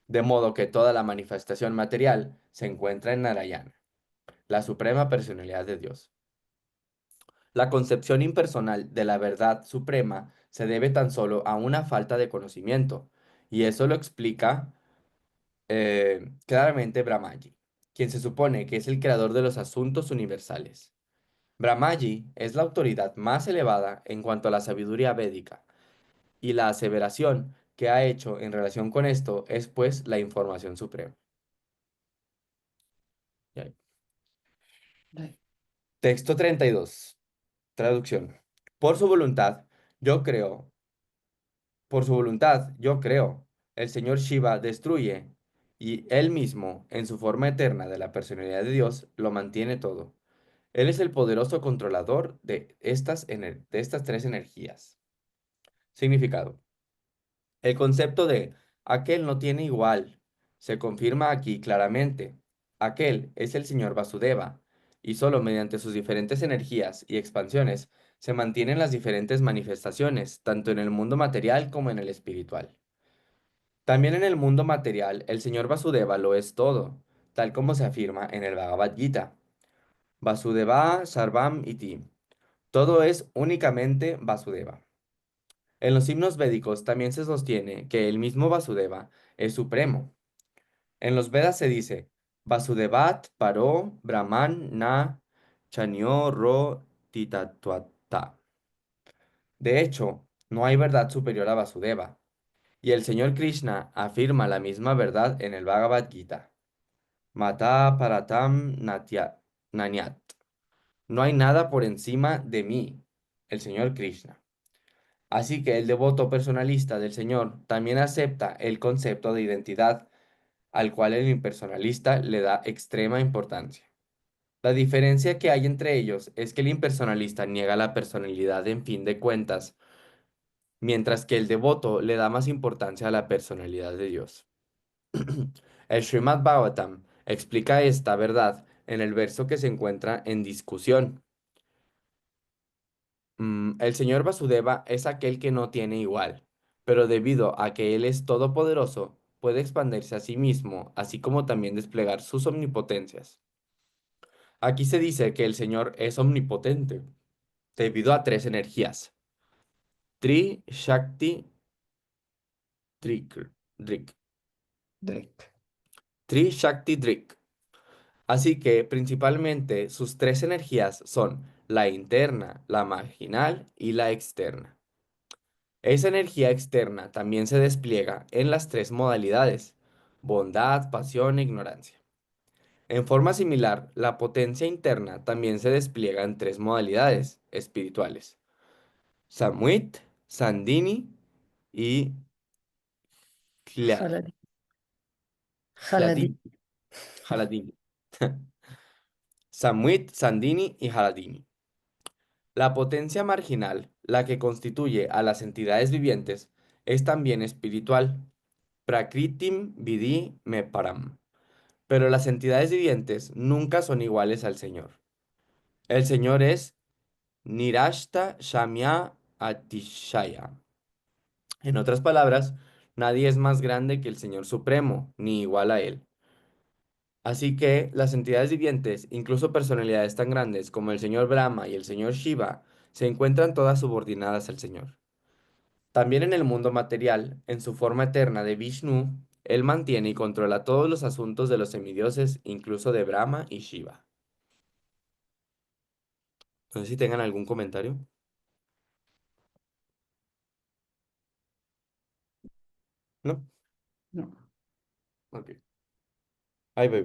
de modo que toda la manifestación material se encuentra en Narayana, la suprema personalidad de Dios. La concepción impersonal de la verdad suprema se debe tan solo a una falta de conocimiento, y eso lo explica claramente Brahmaji, quien se supone que es el creador de los asuntos universales. Brahmaji es la autoridad más elevada en cuanto a la sabiduría védica, y la aseveración que ha hecho en relación con esto es pues la información suprema. Ya. Dai. Texto 32. Traducción. Por su voluntad, yo creo, por su voluntad, yo creo, el Señor Shiva destruye, y él mismo, en su forma eterna de la personalidad de Dios, lo mantiene todo. Él es el poderoso controlador de estas tres energías. Significado. El concepto de aquel no tiene igual se confirma aquí claramente. Aquel es el señor Vasudeva, y solo mediante sus diferentes energías y expansiones se mantienen las diferentes manifestaciones, tanto en el mundo material como en el espiritual. También en el mundo material, el señor Vasudeva lo es todo, tal como se afirma en el Bhagavad Gita. Vasudeva Sarvam Iti. Todo es únicamente Vasudeva. En los himnos védicos también se sostiene que el mismo Vasudeva es supremo. En los Vedas se dice, Vasudevat paro Brahman na chanyo ro titatuata. De hecho, no hay verdad superior a Vasudeva, y el Señor Krishna afirma la misma verdad en el Bhagavad Gita. Mata paratam nanyat. No hay nada por encima de mí, el Señor Krishna. Así que el devoto personalista del Señor también acepta el concepto de identidad, al cual el impersonalista le da extrema importancia. La diferencia que hay entre ellos es que el impersonalista niega la personalidad en fin de cuentas, mientras que el devoto le da más importancia a la personalidad de Dios. El Srimad Bhagavatam explica esta verdad en el verso que se encuentra en discusión. El señor Vasudeva es aquel que no tiene igual, pero debido a que él es todopoderoso, puede expandirse a sí mismo, así como también desplegar sus omnipotencias. Aquí se dice que el señor es omnipotente, debido a tres energías: Tri, Shakti, Drik, Drik. Drake. Tri, Shakti, Drik. Así que principalmente sus tres energías son la interna, la marginal y la externa. Esa energía externa también se despliega en las tres modalidades: bondad, pasión e ignorancia. En forma similar, la potencia interna también se despliega en tres modalidades espirituales: Samvit, Sandini y Hla- Jaladi. Jaladi. Hladini. Haladini. Samvit, Sandini y Haladini. La potencia marginal, la que constituye a las entidades vivientes, es también espiritual. Prakritim Vidi Me Param. Pero las entidades vivientes nunca son iguales al Señor. El Señor es Nirashta Shamya Atishaya. En otras palabras, nadie es más grande que el Señor Supremo, ni igual a Él. Así que las entidades vivientes, incluso personalidades tan grandes como el Señor Brahma y el Señor Shiva, se encuentran todas subordinadas al Señor. También en el mundo material, en su forma eterna de Vishnu, él mantiene y controla todos los asuntos de los semidioses, incluso de Brahma y Shiva. No sé si tengan algún comentario. ¿No? No. Ok. Ahí voy.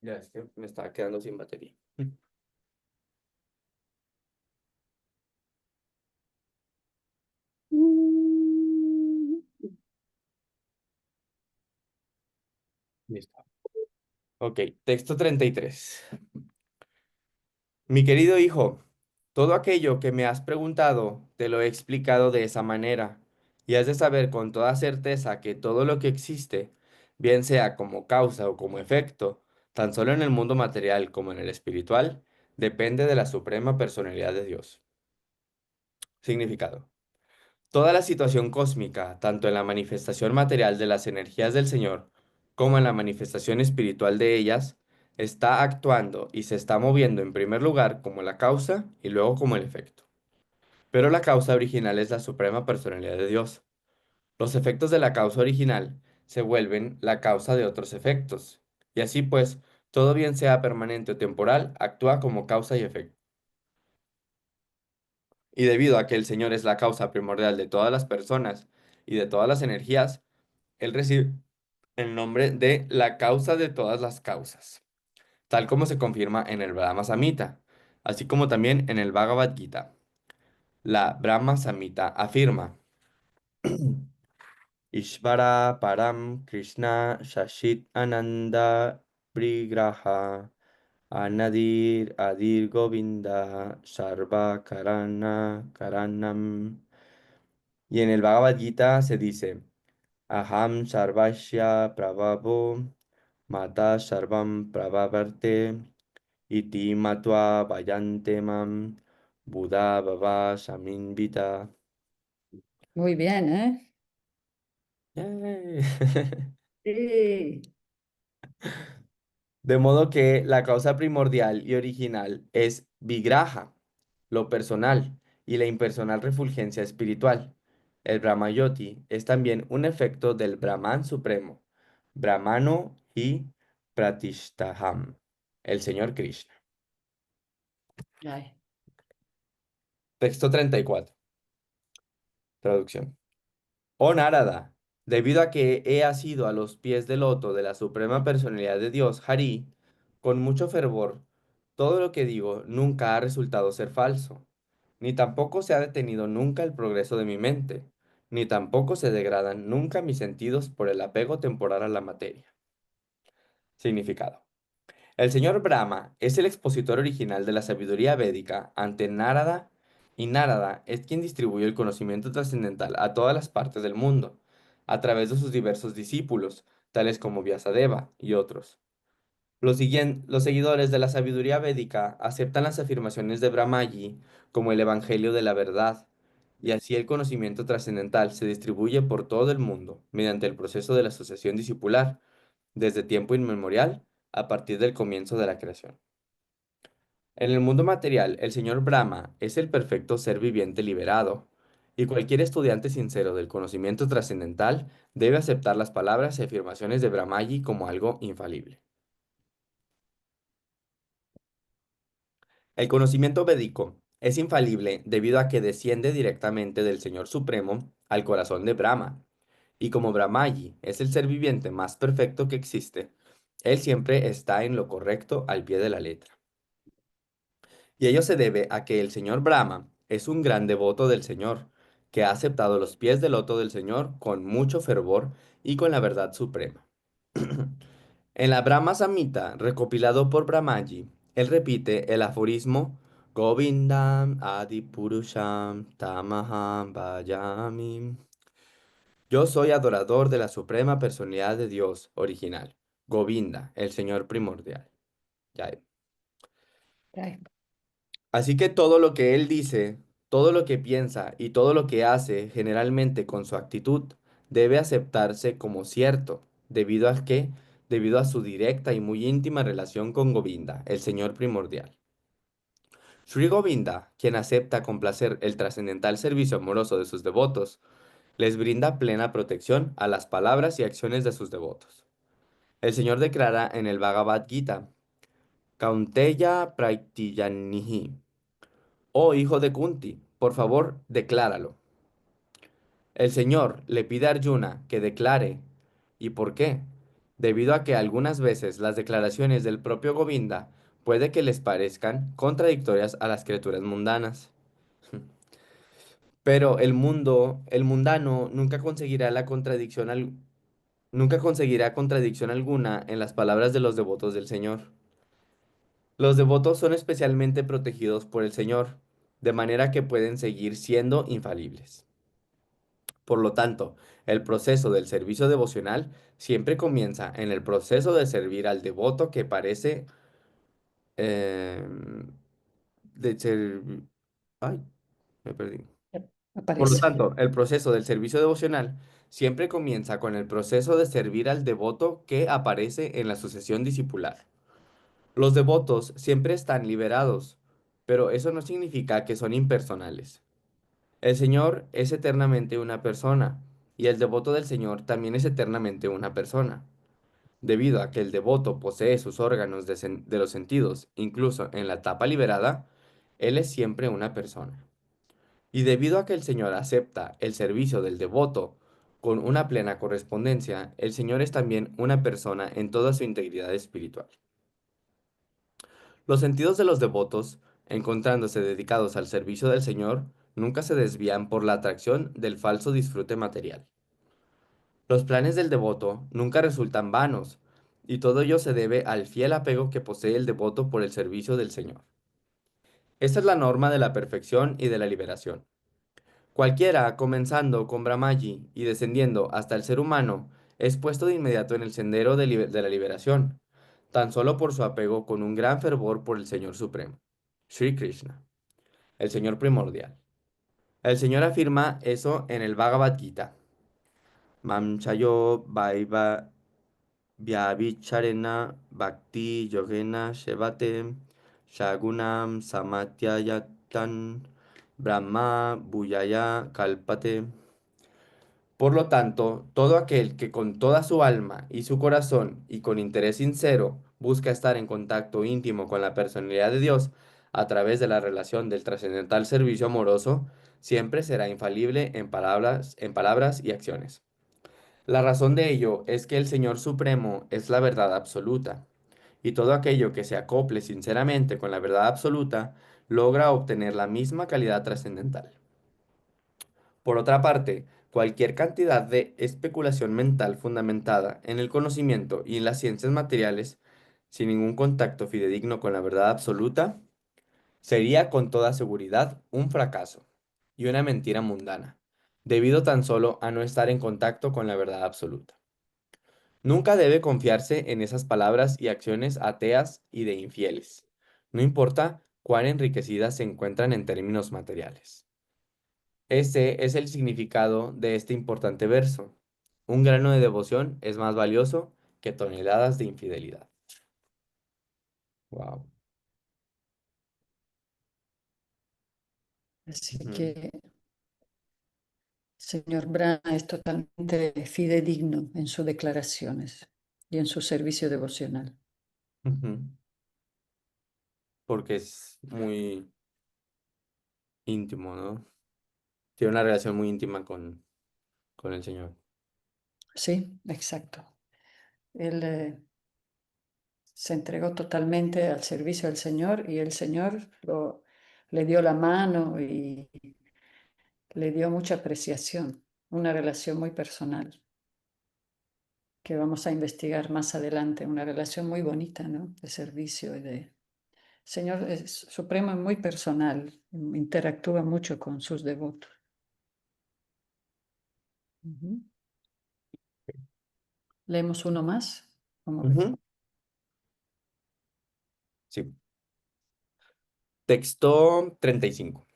Ya es que me estaba quedando sin batería. Listo. Ok, texto 33. Mi querido hijo, todo aquello que me has preguntado te lo he explicado de esa manera, y has de saber con toda certeza que todo lo que existe, bien sea como causa o como efecto, tan solo en el mundo material como en el espiritual, depende de la suprema personalidad de Dios. Significado. Toda la situación cósmica, tanto en la manifestación material de las energías del Señor como en la manifestación espiritual de ellas, está actuando y se está moviendo en primer lugar como la causa y luego como el efecto. Pero la causa original es la suprema personalidad de Dios. Los efectos de la causa original se vuelven la causa de otros efectos. Y así pues, todo bien sea permanente o temporal, actúa como causa y efecto. Y debido a que el Señor es la causa primordial de todas las personas y de todas las energías, Él recibe el nombre de la causa de todas las causas, tal como se confirma en el Brahma Samhita, así como también en el Bhagavad Gita. La Brahma Samhita afirma: Ishvara Param Krishna Shashit Ananda Brigraha Anadir Adir Govinda Sarva Karana Karanam. Y en el Bhagavad Gita se dice: Aham Sarvasya Prabhavo Mata Sarvam Prabhavarte Iti matwa vayantemam Buddha baba shaminvita. Muy bien, ¿eh? Yay. Sí. De modo que la causa primordial y original es vigraha, lo personal, y la impersonal refulgencia espiritual. El Brahmayoti es también un efecto del Brahman supremo, Brahmano y Pratishtaham, el Señor Krishna. Ay, Texto 34. Traducción. Oh Narada, debido a que he asido a los pies del loto de la suprema personalidad de Dios, Hari, con mucho fervor, todo lo que digo nunca ha resultado ser falso, ni tampoco se ha detenido nunca el progreso de mi mente, ni tampoco se degradan nunca mis sentidos por el apego temporal a la materia. Significado. El señor Brahma es el expositor original de la sabiduría védica ante Narada, y Narada es quien distribuye el conocimiento trascendental a todas las partes del mundo, a través de sus diversos discípulos, tales como Vyasadeva y otros. Los seguidores de la sabiduría védica aceptan las afirmaciones de Brahmaji como el evangelio de la verdad, y así el conocimiento trascendental se distribuye por todo el mundo mediante el proceso de la asociación discipular, desde tiempo inmemorial, a partir del comienzo de la creación. En el mundo material, el señor Brahma es el perfecto ser viviente liberado, y cualquier estudiante sincero del conocimiento trascendental debe aceptar las palabras y afirmaciones de Brahmaji como algo infalible. El conocimiento védico es infalible debido a que desciende directamente del Señor Supremo al corazón de Brahma, y como Brahmaji es el ser viviente más perfecto que existe, él siempre está en lo correcto al pie de la letra. Y ello se debe a que el señor Brahma es un gran devoto del Señor, que ha aceptado los pies del loto del Señor con mucho fervor y con la verdad suprema. En la Brahma Samhita, recopilado por Brahmaji, él repite el aforismo Govindam Adipurusham Tamaham Bhajami. Yo soy adorador de la suprema personalidad de Dios original, Govinda, el Señor primordial. Ya. ay. Así que todo lo que él dice, todo lo que piensa y todo lo que hace, generalmente con su actitud, debe aceptarse como cierto, debido a su directa y muy íntima relación con Govinda, el Señor primordial. Sri Govinda, quien acepta con placer el trascendental servicio amoroso de sus devotos, les brinda plena protección a las palabras y acciones de sus devotos. El Señor declara en el Bhagavad Gita, Kaunteya Praitiyanihi. Oh hijo de Kunti, por favor, decláralo. El Señor le pide a Arjuna que declare. ¿Y por qué? Debido a que algunas veces las declaraciones del propio Govinda puede que les parezcan contradictorias a las criaturas mundanas. Pero el mundano nunca conseguirá contradicción alguna en las palabras de los devotos del Señor. Los devotos son especialmente protegidos por el Señor, de manera que pueden seguir siendo infalibles. Por lo tanto, el proceso del servicio devocional siempre comienza en el proceso de servir al devoto que parece em, de ser... Ay, me perdí. Por lo Aparece. tanto, el proceso del servicio devocional siempre comienza con el proceso de servir al devoto que aparece en la sucesión discipular. Los devotos siempre están liberados, pero eso no significa que son impersonales. El Señor es eternamente una persona, y el devoto del Señor también es eternamente una persona. Debido a que el devoto posee sus órganos de los sentidos, incluso en la etapa liberada, él es siempre una persona. Y debido a que el Señor acepta el servicio del devoto con una plena correspondencia, el Señor es también una persona en toda su integridad espiritual. Los sentidos de los devotos, encontrándose dedicados al servicio del Señor, nunca se desvían por la atracción del falso disfrute material. Los planes del devoto nunca resultan vanos, y todo ello se debe al fiel apego que posee el devoto por el servicio del Señor. Esta es la norma de la perfección y de la liberación. Cualquiera, comenzando con Brahmaji y descendiendo hasta el ser humano, es puesto de inmediato en el sendero de la liberación, tan solo por su apego con un gran fervor por el Señor Supremo, Sri Krishna, el Señor primordial. El Señor afirma eso en el Bhagavad Gita. Mam chayo vaiva vyabhicharena bhakti yogena shevate shagunam samatyayatan brahma bhuyaya kalpate. Por lo tanto, todo aquel que con toda su alma y su corazón y con interés sincero busca estar en contacto íntimo con la personalidad de Dios a través de la relación del trascendental servicio amoroso, siempre será infalible en palabras y acciones. La razón de ello es que el Señor Supremo es la verdad absoluta, y todo aquello que se acople sinceramente con la verdad absoluta logra obtener la misma calidad trascendental. Por otra parte, cualquier cantidad de especulación mental fundamentada en el conocimiento y en las ciencias materiales, sin ningún contacto fidedigno con la verdad absoluta, sería con toda seguridad un fracaso y una mentira mundana, debido tan solo a no estar en contacto con la verdad absoluta. Nunca debe confiarse en esas palabras y acciones ateas y de infieles, no importa cuán enriquecidas se encuentran en términos materiales. Ese es el significado de este importante verso. Un grano de devoción es más valioso que toneladas de infidelidad. Wow. Así Ujú, que señor Brahma es totalmente fidedigno en sus declaraciones y en su servicio devocional. ujú. Porque es muy íntimo, ¿no? Tiene una relación muy íntima con el Señor. Sí, exacto. Él se entregó totalmente al servicio del Señor y el Señor le dio la mano y le dio mucha apreciación, una relación muy personal que vamos a investigar más adelante, una relación muy bonita, ¿no? De servicio y de... Señor Supremo es muy personal, interactúa mucho con sus devotos. Ujú. ¿Leemos uno más? ¿Cómo ves? Ujú. Sí. Texto 35.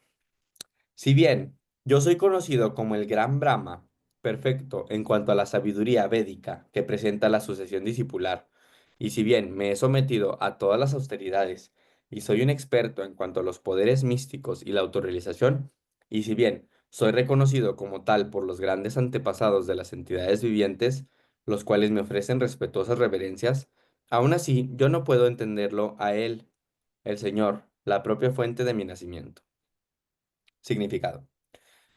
Si bien yo soy conocido como el Gran Brahma, perfecto en cuanto a la sabiduría védica que presenta la sucesión discipular, y si bien me he sometido a todas las austeridades y soy un experto en cuanto a los poderes místicos y la autorrealización, y si bien soy reconocido como tal por los grandes antepasados de las entidades vivientes, los cuales me ofrecen respetuosas reverencias, aún así yo no puedo entenderlo a él, el Señor, la propia fuente de mi nacimiento. Significado.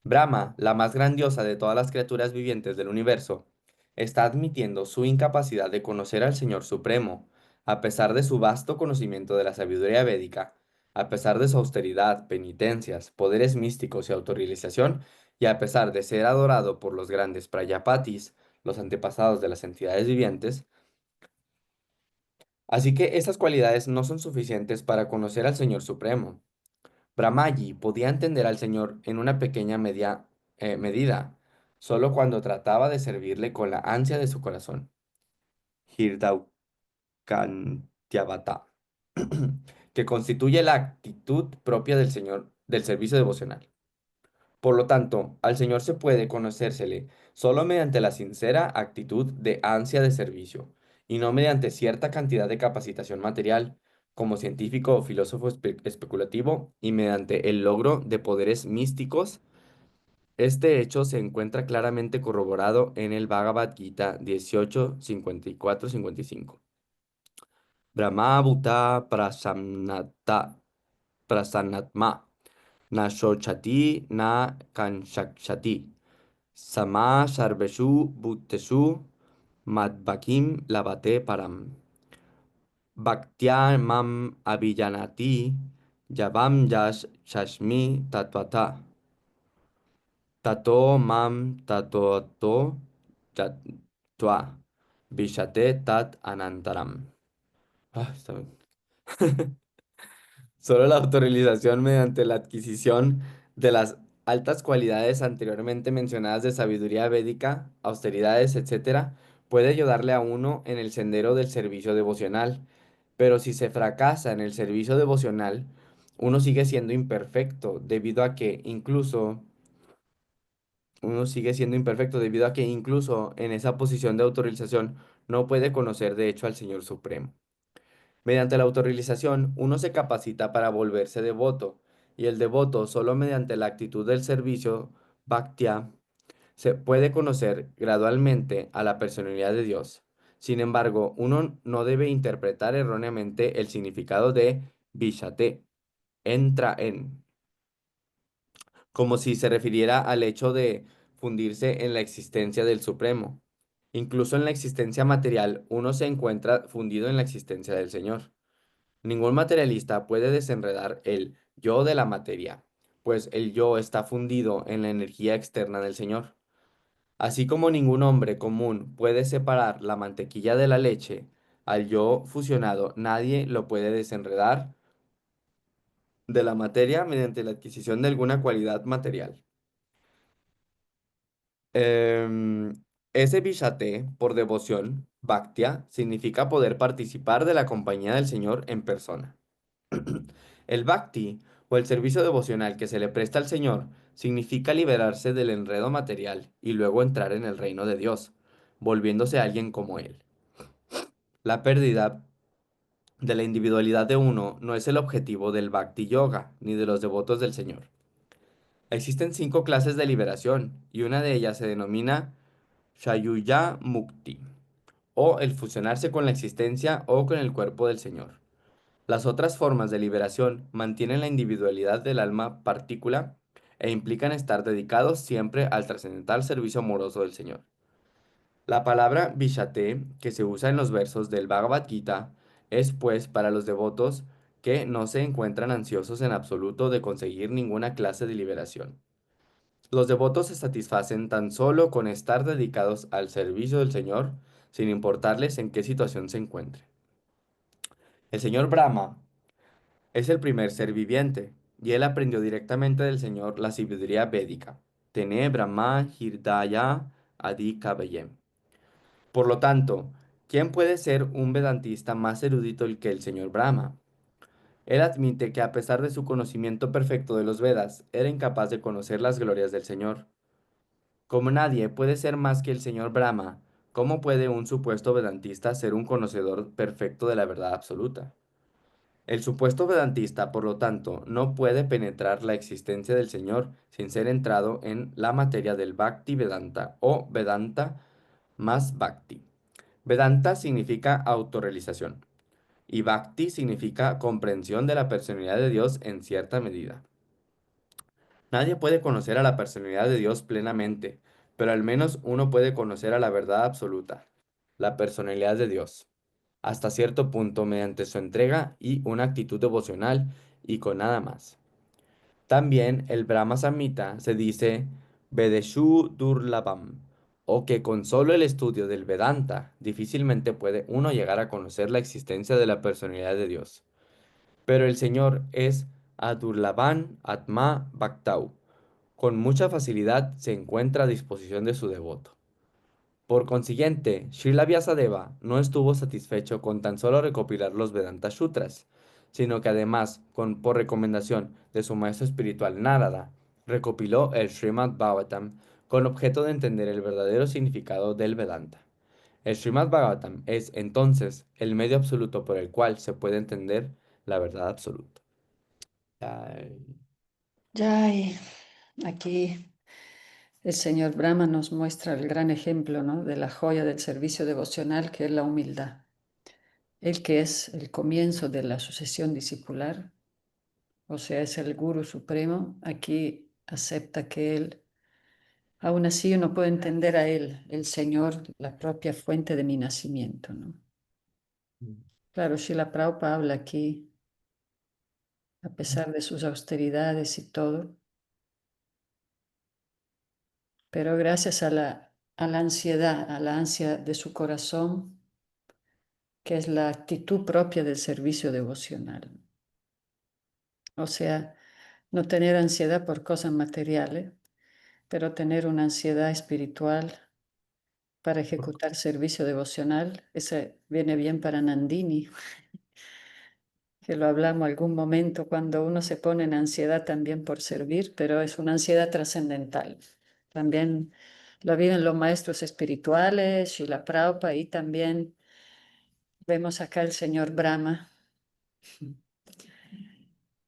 Brahma, la más grandiosa de todas las criaturas vivientes del universo, está admitiendo su incapacidad de conocer al Señor Supremo, a pesar de su vasto conocimiento de la sabiduría védica, a pesar de su austeridad, penitencias, poderes místicos y autorrealización, y a pesar de ser adorado por los grandes Prayapatis, los antepasados de las entidades vivientes. Así que esas cualidades no son suficientes para conocer al Señor Supremo. Brahmaji podía entender al Señor en una pequeña medida, solo cuando trataba de servirle con la ansia de su corazón. Hirdaukantyavata, que constituye la actitud propia del Señor del servicio devocional. Por lo tanto, al Señor se puede conocérsele solo mediante la sincera actitud de ansia de servicio, y no mediante cierta cantidad de capacitación material, como científico o filósofo especulativo, y mediante el logro de poderes místicos. Este hecho se encuentra claramente corroborado en el Bhagavad Gita 18:54-55. Brahma Bhuta Prasannatma na shochati na kanshakshati. Sama Sarveshu Bhuteshu Madvakim Lavate Param. Bhaktya Mam Abhijanati Yavam Yash Shashmi Tatvata. Tato Mam Tatoto Yatva. Vishate Tat Anantaram. Ah, está bien. Solo la autorrealización mediante la adquisición de las altas cualidades anteriormente mencionadas de sabiduría védica, austeridades, etcétera, puede ayudarle a uno en el sendero del servicio devocional, pero si se fracasa en el servicio devocional, uno sigue siendo imperfecto debido a que incluso en esa posición de autorrealización no puede conocer de hecho al Señor Supremo. Mediante la autorrealización, uno se capacita para volverse devoto, y el devoto solo mediante la actitud del servicio, bhaktia, se puede conocer gradualmente a la personalidad de Dios. Sin embargo, uno no debe interpretar erróneamente el significado de Vishate, entra en, como si se refiriera al hecho de fundirse en la existencia del Supremo. Incluso en la existencia material, uno se encuentra fundido en la existencia del Señor. Ningún materialista puede desenredar el yo de la materia, pues el yo está fundido en la energía externa del Señor. Así como ningún hombre común puede separar la mantequilla de la leche, al yo fusionado nadie lo puede desenredar de la materia mediante la adquisición de alguna cualidad material. Em, Ese Vishate, por devoción, Bhaktia, significa poder participar de la compañía del Señor en persona. El Bhakti, o el servicio devocional que se le presta al Señor, significa liberarse del enredo material y luego entrar en el reino de Dios, volviéndose alguien como Él. La pérdida de la individualidad de uno no es el objetivo del Bhakti Yoga ni de los devotos del Señor. Existen 5 clases de liberación y una de ellas se denomina Shayuya Mukti, o el fusionarse con la existencia o con el cuerpo del Señor. Las otras formas de liberación mantienen la individualidad del alma partícula e implican estar dedicados siempre al trascendental servicio amoroso del Señor. La palabra Vishate, que se usa en los versos del Bhagavad Gita, es pues para los devotos que no se encuentran ansiosos en absoluto de conseguir ninguna clase de liberación. Los devotos se satisfacen tan solo con estar dedicados al servicio del Señor, sin importarles en qué situación se encuentre. El Señor Brahma es el primer ser viviente, y él aprendió directamente del Señor la sabiduría védica. Tene Brahma Hirdaya Adi Kavayem. Por lo tanto, ¿quién puede ser un vedantista más erudito que el señor Brahma? Él admite que a pesar de su conocimiento perfecto de los Vedas, era incapaz de conocer las glorias del Señor. Como nadie puede ser más que el señor Brahma, ¿cómo puede un supuesto vedantista ser un conocedor perfecto de la verdad absoluta? El supuesto vedantista, por lo tanto, no puede penetrar la existencia del Señor sin ser entrado en la materia del Bhakti Vedanta o Vedanta más Bhakti. Vedanta significa autorrealización y Bhakti significa comprensión de la personalidad de Dios en cierta medida. Nadie puede conocer a la personalidad de Dios plenamente, pero al menos uno puede conocer a la verdad absoluta, la personalidad de Dios, hasta cierto punto mediante su entrega y una actitud devocional y con nada más. También el Brahma Samhita se dice Vedeshu Durlabham, o que con solo el estudio del Vedanta difícilmente puede uno llegar a conocer la existencia de la personalidad de Dios. Pero el Señor es Adurlabhan Atma Bhaktau. Con mucha facilidad se encuentra a disposición de su devoto. Por consiguiente, Srila Vyasadeva no estuvo satisfecho con tan solo recopilar los Vedanta Sutras, sino que además, por recomendación de su maestro espiritual Narada, recopiló el Srimad Bhagavatam con objeto de entender el verdadero significado del Vedanta. El Srimad Bhagavatam es, entonces, el medio absoluto por el cual se puede entender la verdad absoluta. Ay. Ya, y aquí el señor Brahma nos muestra el gran ejemplo, ¿no?, de la joya del servicio devocional, que es la humildad. El que es el comienzo de la sucesión discipular, o sea, es el Guru Supremo, aquí acepta que él, aún así uno puede entender a él, el Señor, la propia fuente de mi nacimiento, ¿no? Claro, Srila Prabhupada habla aquí, a pesar de sus austeridades y todo, pero gracias a la ansiedad, a la ansia de su corazón, que es la actitud propia del servicio devocional. O sea, no tener ansiedad por cosas materiales, pero tener una ansiedad espiritual para ejecutar servicio devocional. Ese viene bien para Nandini, que lo hablamos algún momento cuando uno se pone en ansiedad también por servir, pero es una ansiedad trascendental. También lo viven los maestros espirituales, Srila Prabhupada, y también vemos acá el señor Brahma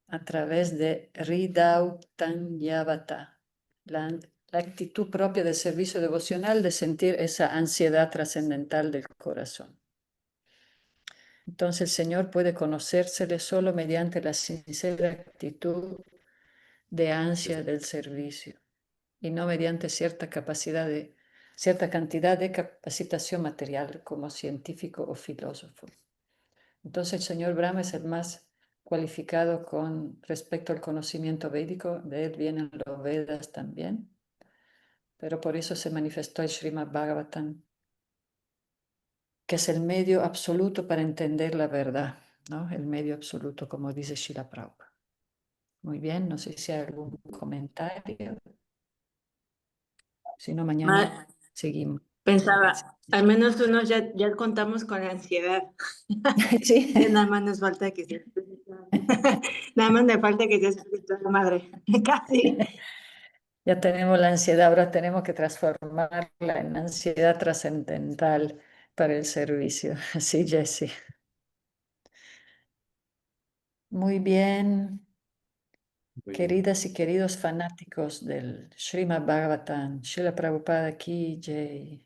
a través de Hridayavata, la actitud propia del servicio devocional de sentir esa ansiedad trascendental del corazón. Entonces el Señor puede conocérsele solo mediante la sincera actitud de ansia del servicio y no mediante cierta cantidad de capacitación material como científico o filósofo. Entonces el señor Brahma es el más cualificado con respecto al conocimiento védico, de él vienen los Vedas también, pero por eso se manifestó el Srimad Bhagavatam, que es el medio absoluto para entender la verdad, ¿no? El medio absoluto, como dice Srila Prabhupada. Muy bien, no sé si hay algún comentario. Si no, mañana seguimos. Pensaba, al menos unos ya contamos con la ansiedad. Sí. Ya nada más nos falta que sea espiritual. Nada más me falta que sea espiritual, madre. Casi. Ya tenemos la ansiedad, ahora tenemos que transformarla en ansiedad trascendental para el servicio. Sí, Jessie. Muy bien, Muy bien. queridas y queridos fanáticos del Srimad Bhagavatam, Srila Prabhupada Ki Jai.